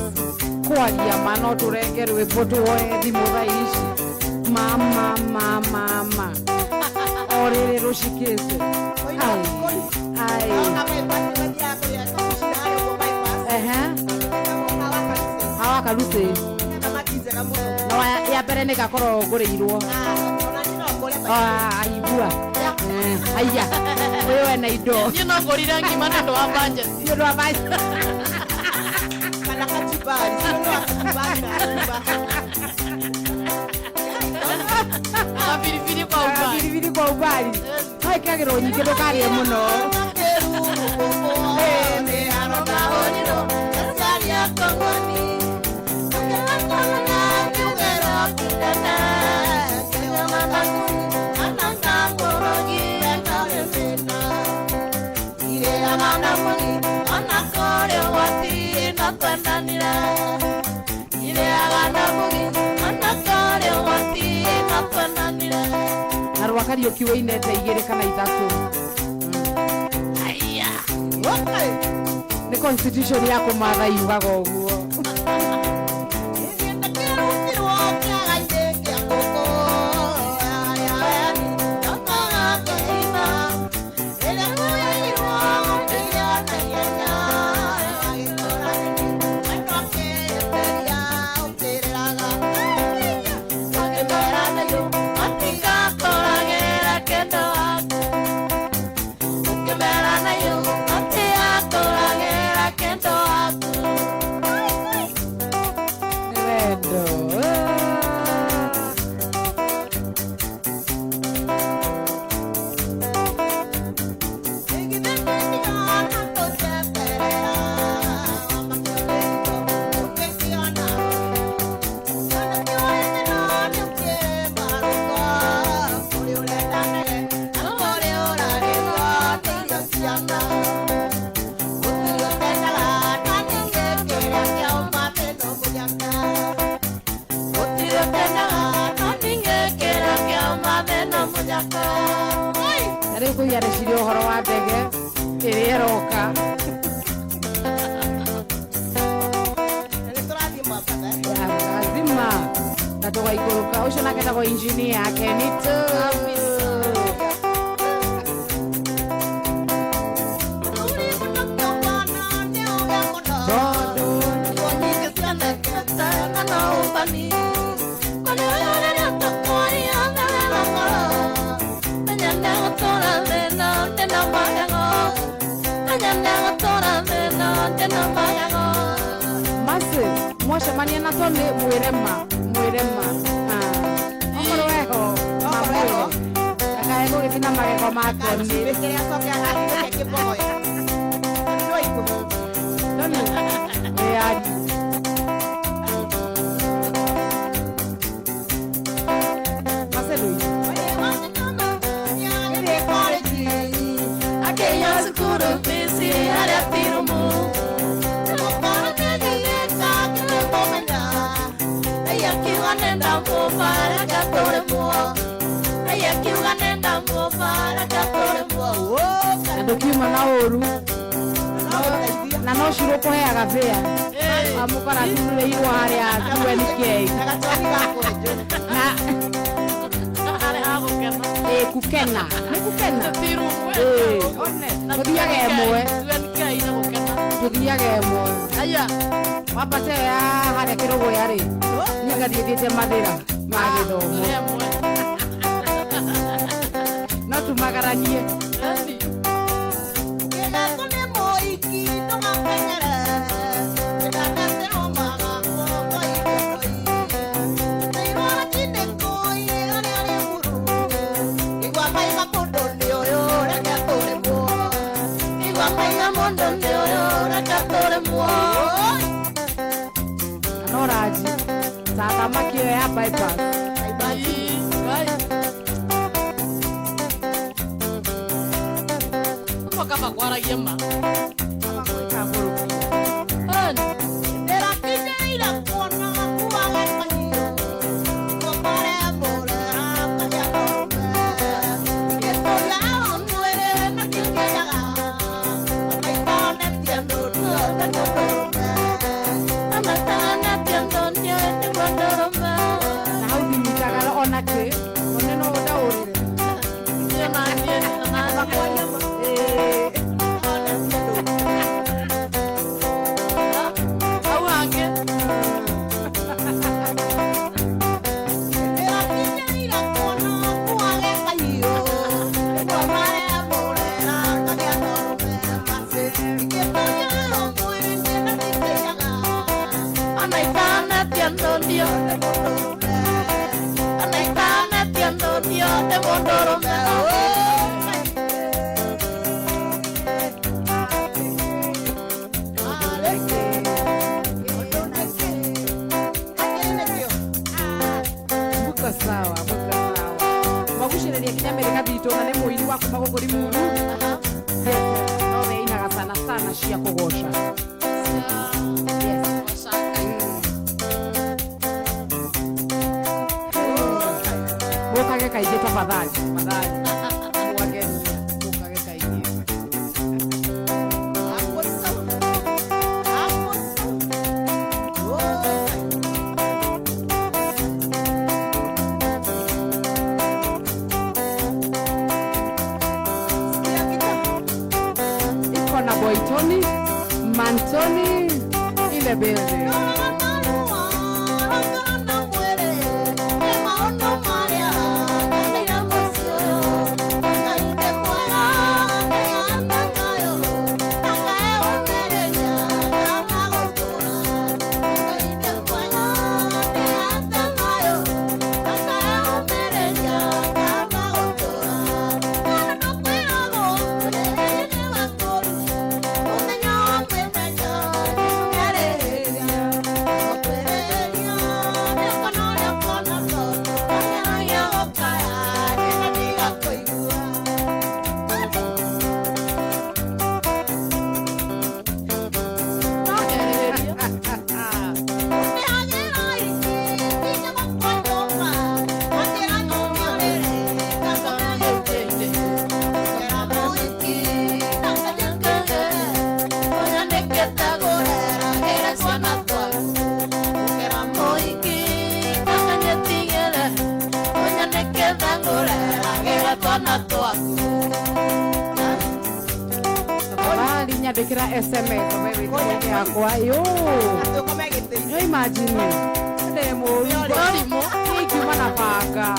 kwaria ma no tũrenge rwĩmbo tuoe thimũ thaa ici mama o rĩrĩ rũcikĩte hawa karutĩ no ya mbere nĩ gakorwo ngũrĩirwo aigua aya ũyũ wena indo niĩ no ngũrire ngima nĩ ũndũ wa budget nĩ ũndũ wa budget Kana kachibari, sio ndo akachibari. Pilipili kwa ubali. Pilipili kwa ubali. Hai kagero nyingĩ ndũkarĩe mũno. Narwa Kariuki wĩinete 2 kana 3. Aya. Nĩ constitution ya kũmatha yugaga ũguo. Rĩu kũiarĩcirie ũhoro wa ndege ĩrĩa ĩroka. Lazima na tũgaikũrũka ũcio nake etagwo engineer Kenito. Masi, mwacemania na Tony mwĩrema. Okorwo weho, mamwĩre. Kakae gũgĩthiĩ na magego ma Tony. Tony, ĩani. Masi Luis. Aquella sukuru pisi harĩa tirumu. Ndukiuma na ũru na no ciro kũheaga bĩa amũkora thurĩirwo harĩa UNK na kukena nĩ kukena gũthiaga ĩmwe thiage mo Aya. wapate ya hare kirogo yari niga thiete mathira magithomo Remwe. no tumagaranie Nani? Anoraji saka makio ya bypass Kama kwaragia ma. Mantoni ile building. Nyandikira SMS wewe yakwa yo imagine demo Yorimo. ikiuma na panga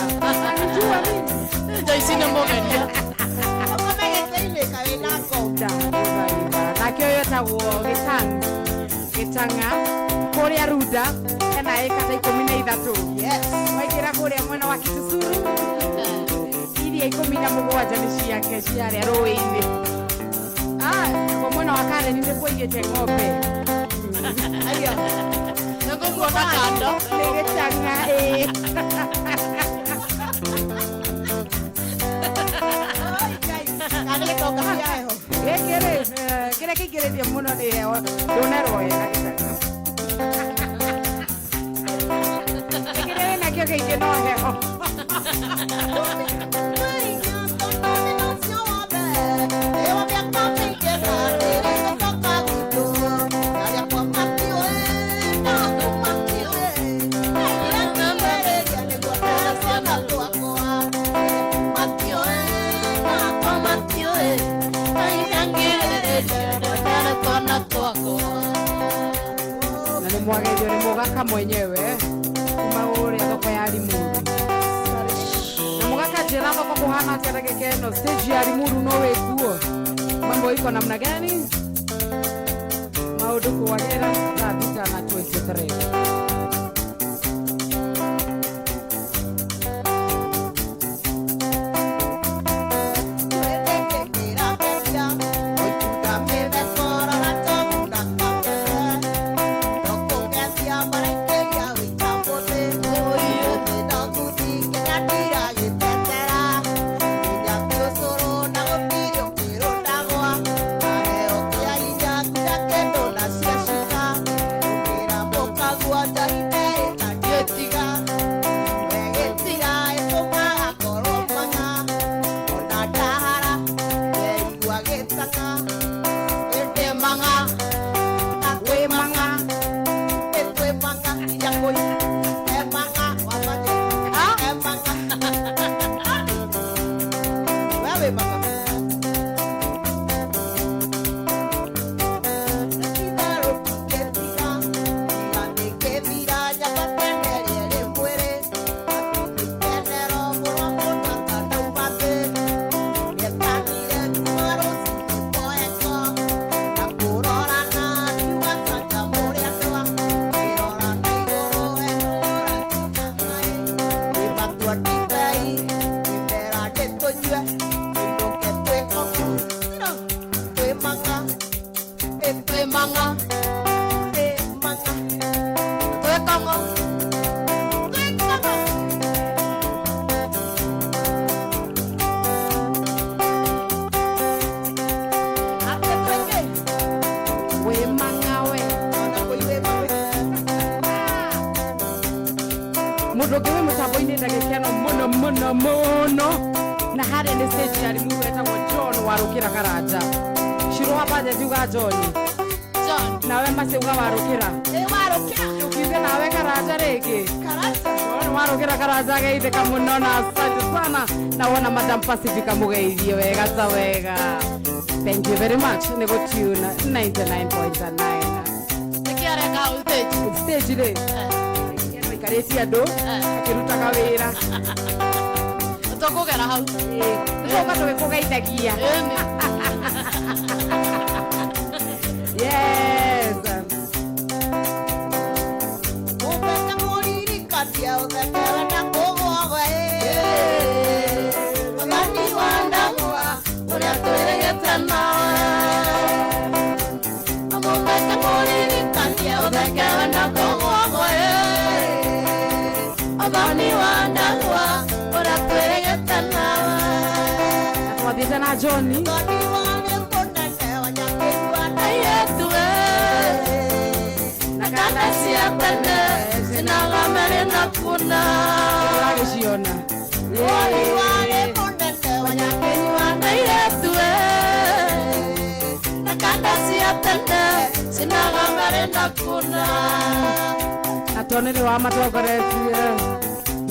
anjua nini Jaisine mogenia. nakio yetagwo gitanga kuria ruda ena ekata 13 waigira kuria mwena wa Kitusuru iria 17 ni ciake ciaria rũĩ-inĩ kwa mwena wa Karen nĩ kũigĩte ng'ombe Nako kuona kando. nĩ gĩtanga kĩrĩa kĩingĩrĩtie mũno nĩ heho ndũnerwo wega gĩtanga kĩrĩa nakĩo kĩingĩ no heho Twako mwagerio ni mugaka mwenyewe kuma uria thoko ya Limuru na mugaka njira thoko kuhana kerege keno stage ya Limuru no wekuo mambo iko namna gani maundu kuwagera saa 6:23 Mudogewe mutaboine ndagekeno muno na hare ni stage ya Limuru etagwo John warukira Karanja shiro hapa njuga John nawe maseuga warukira ukiuga nawe Karanja rege John warukira Karanja geitheka muno na asante sana na wona Madam Pacifica mugeithio wega ta wega. Thank you very much. Nego tune 99.9 nikiareka stage re kareti ando akiruta kawira tukugera hau ndoka twe kugeithagia yes upenda moriri katia uthekera na kugogwe ngani wandagwa uria twiregete nawe upenda moriri katia uthekera na kugogwe ngani wandagwa uria twiregete nawe twathiete na John Kuna agiciona wale kondete wanyakenyi wana yetu na kanda siatende sinagambare na kuna atonere wa matogoretie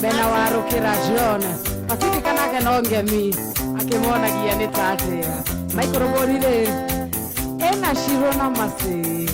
bena warukira John Pacifica nake no ngemi akimonagia ni tatira maikorogorire ena shiro na masi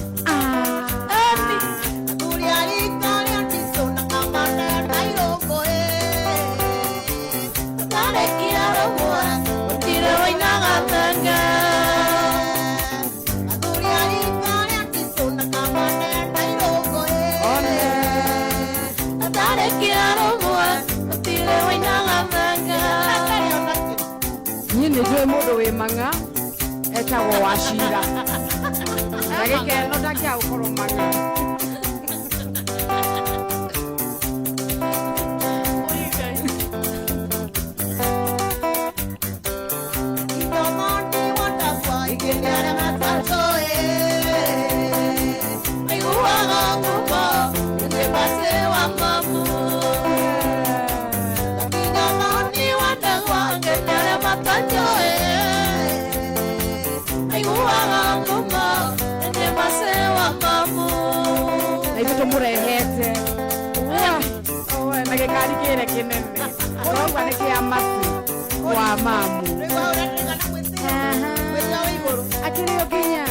Nijue mundu wi manga etagwo Wachira ndagikeno ndakia gukorwo manga murehete nagikari kire kinene urauga ni kia masi wa mamu akirio kinya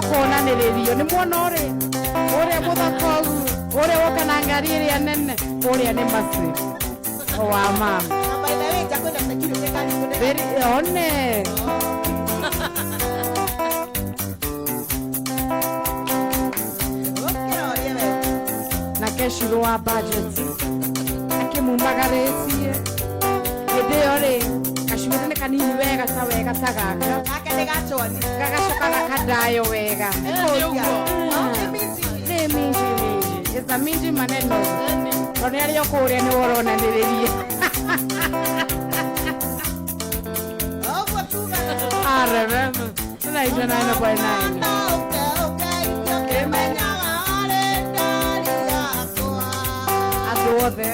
mukonaniririo ni muona uria muthakogu uria woka na ngari iria nene uria ni masi wa mama very one na keshiro wa budget akimumagaretie ide kashimene kanini wega ta wega tagaka akende gachoni gagacoka gakadayo wega esa minji maneno rone ario kuria ni woronaniririe arebe na ito na ino kwa nine aduothe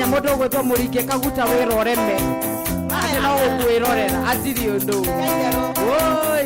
Modo gweto murike kaguta wiroreme ati no gwirorera atiri undu oi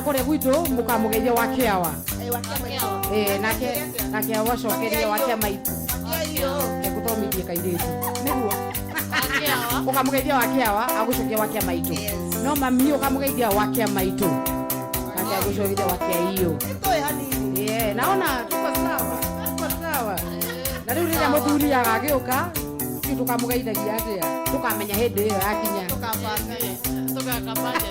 kore gwitu mukamugeithia wakiawa nake wacokeria wakia maitu ekuthomithie kairitu niguo ukamugeithia wakiawa agucokia wakia maitu no mami ukamugeithia wakia maitu nake agucokia wakia iyo naona tuko sawa na riu riria muthuri agagiuka tukamugeithagia atia tukamenya hindi iyo yakinya tukakabanje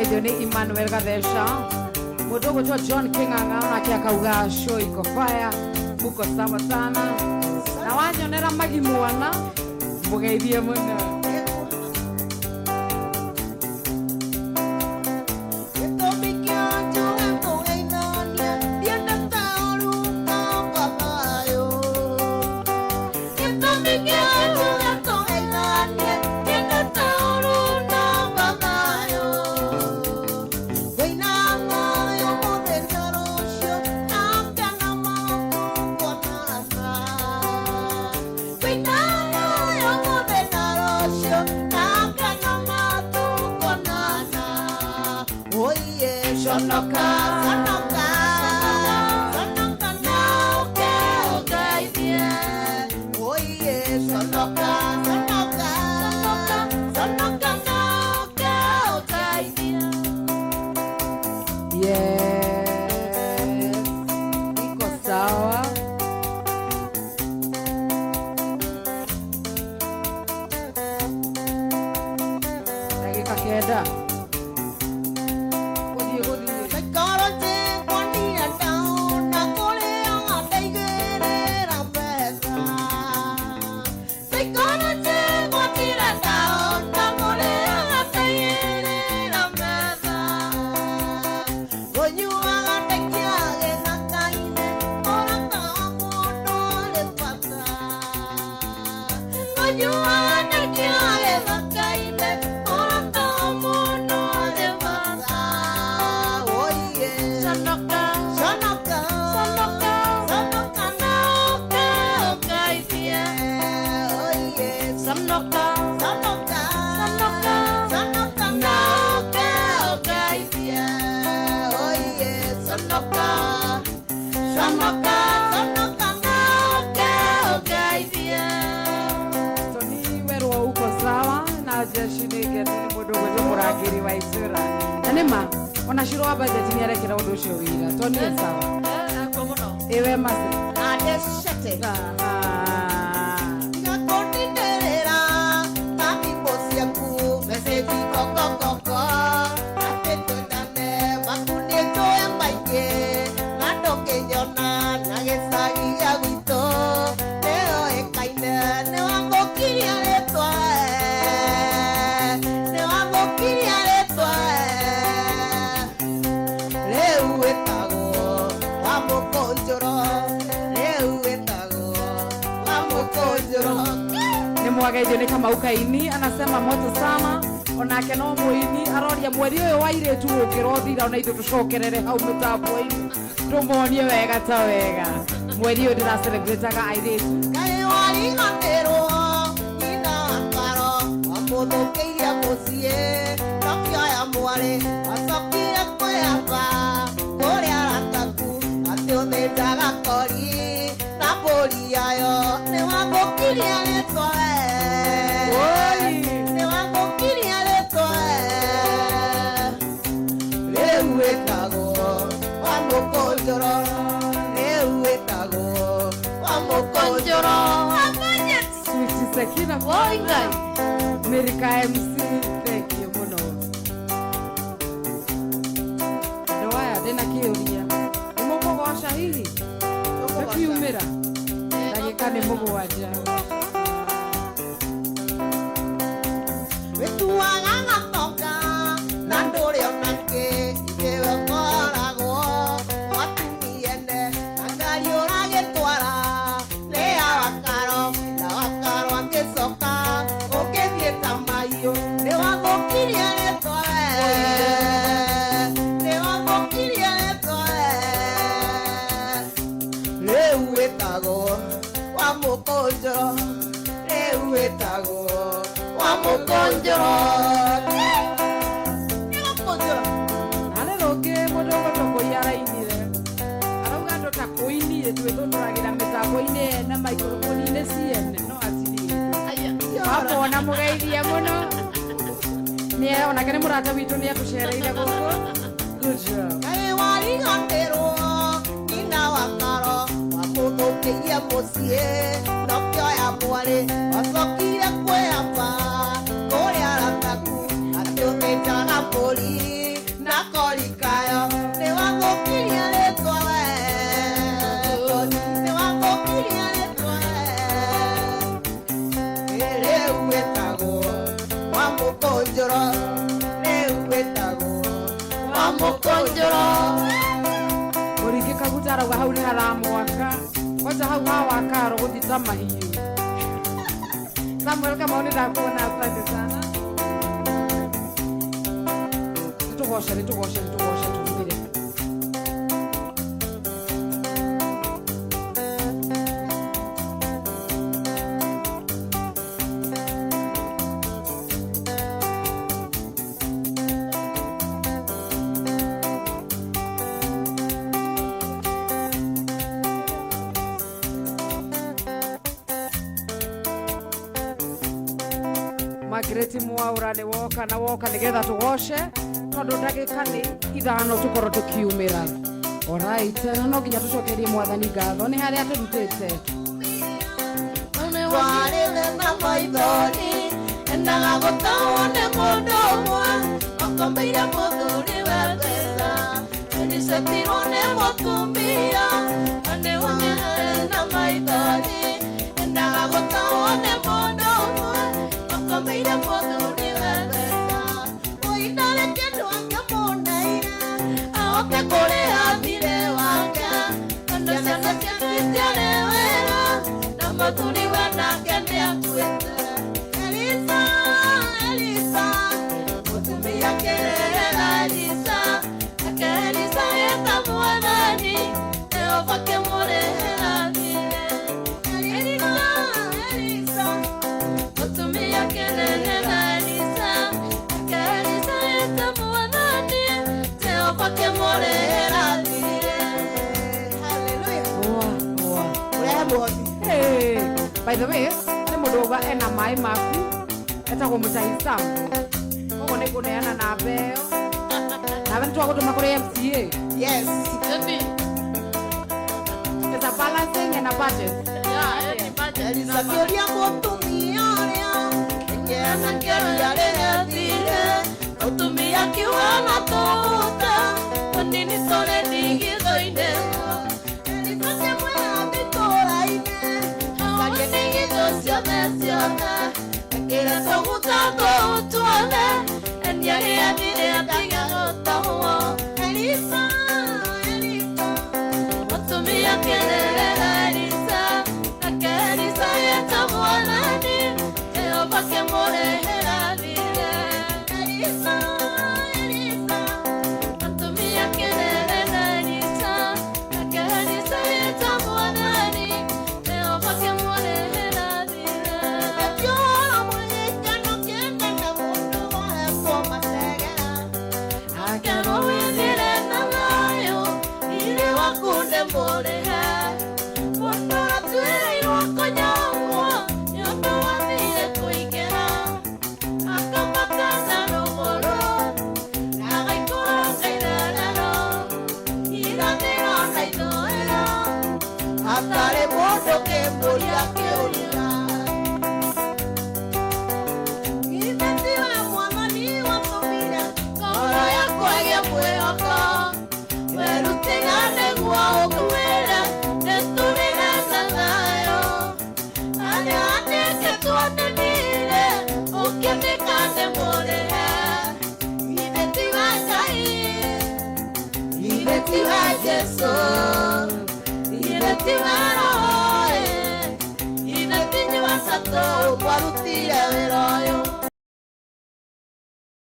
mwagaithio nĩ Emmanuel Gathesha, mũndũ ũgũtwo John King'ang'a nake akauga show iko fire, muko sawa sana, na wanyonera magi mwana mũgeithie mũno. Onashiro abadeti ni arekera undu ucio wira toni sawa ewe masi adeshete ngakonderera tapi posia ku message kokokoko atendane makunie toya maike ngadoke nyona nagesagi ya wito leo ekaine ne wangokiria letwa ni mwagaithio ni Kamau Kaini anasema moto sana onake no muini aroria mweri uyu wa iretu ukirothira ona ithu tucokerere hau mitambo-ini tumuonie wega ta wega mweri uyu ndira celebrate-aga airetu kai wari ngatero ina akaro amuthukiria mucie nakioya mwari acokire kwehamba kuria arataku ati uthinjaga kori na mburi yayo ni wangukiria ritwa ni wangukiria ritwa riu witagwo wa mukonjoro riu witagwo wa mukonjoro Sweet Sakina Boingai America MC thank you muno ndoaya ndina kiuria mugogoca hihi tukiumira ndagika ni mugwanja wetuaga ngatoka na nduri onake ithewe koragwo watumiene na ngari uragitwara ria wakaro na wakaro angicoka ukithie ta mahiu ni wangukiria ritwa ni wangukiria ritwa riu witagwo wa mukonjoro riu witagwo wa mukonjoro ni mukonjoro ale roke mundu gotokoia rainire arauga ndo takoinire twithunduragira mitambo-ini na microphone-ini ciene no atiri wamona mugeithie muno ni onake ni murata witu ni atucereire guku good job kai wari ngatero ina wakaro wamuthukiria mucie nakioya mwari acokire kwehamba kuria arataku ati uthinjaga mburi rĩu wĩtagwo wa mũkũnjũro, rĩu wĩtagwo wa mũkũnjũro. Mũringi Kaguta arauga hau nĩ haramwaka koja hau hawakaro gũthita mahiũ. Samuel Kamau nĩ ndakuona, asante sana. Nĩtũgoce tũthire. Margaret Mwaura nĩ woka na woka nĩgetha tũgoce tondũ ndagĩka nĩ ithano tũkorwo tũkiumĩra. Alright, no nginya tũcokerie Mwathani ngatho nĩ harĩa tũrutĩte. Twarĩre na maithori endaga gũtahwo nĩ mũndũ ũmwe ũkombeire mũthuri we mbeca enicetirwo nĩ mũtumia nĩ warĩre na maithori endaga gũtahwo nĩ mũndũ ũmwe ũkombeire mũthuri we mbeca ũinare kĩndũ angĩmũneire ahote kũrĩha thirĩ wake tondũ ciana ciake itiarĩ wĩra na mũthuri we nake nĩakuĩte. Elisa, Elisa, mũtumia kĩrĩrĩra Elisa, nake Elisa eta Mwathani Jehova kĩmũrĩhĩra thirĩ. Elisa, Elisa, mũtumia kĩrĩrĩra Elisa, nake Elisa eta Mwathani Jehova kĩmũrĩhĩra thirĩ. Hallelujah. Ũrehe mũhothi. By the way, nĩ mũndũ ũga ena maĩ maku etagwo Mũtahi Sam. Koguo nĩ kũneana namba ĩyo. Nawe nĩ twagũtũma kũrĩ MCA. Yes. It's a balancing and a budget. Elisa kĩũria mũtumia ũrĩa ĩkĩana kĩũria rĩrĩa thire mũtumia kiuga na tũhuta tũnini tũrĩ ndigithũ-inĩ. Elisa kĩmwĩra mbitũra-inĩ caria ndigithũ ciothe ĩkĩra tũguta tũu tuothe enia rĩa thire atiga gũtahwo. Elisa, Elisa, mũtumia kĩrĩrĩra Elisa, nake Elisa eta Mwathani Jehova kĩmũrĩhĩra thirĩ. Elisa, Elisa, mũtumia kĩrĩrĩra Elisa, nake Elisa eta Mwathani Jehova kĩmũrĩhĩra thirĩ. Akiona mũnyitano kĩenda na mũndũ wahekwo macegera akerwo wĩthire na thayũ irĩ waku ndĩmũrĩhe. Mũndũ atuĩrĩirwo kũnyongwo nĩ ũndũ wathire kũingĩra akambata na rũgũrũ na agaikũrũka itherero irathĩro na ithũĩro hatarĩ mũndũ kĩmbũria kĩũria. Githĩ tiwe Mwathani watũmire ngoro yakwa ĩgĩe mwĩhoko werutĩra nĩguo ũkuĩre nĩtũrĩre na thayũ arĩa andĩkĩtwo nĩ niĩ ũkĩndĩka ndĩmũrĩhe. Githĩ tiwe Ngai, githĩ tiwe Jesũ, githĩ tiwe Roho, githĩ ti inyuĩ atatũ mwarutire wĩra ũyũ.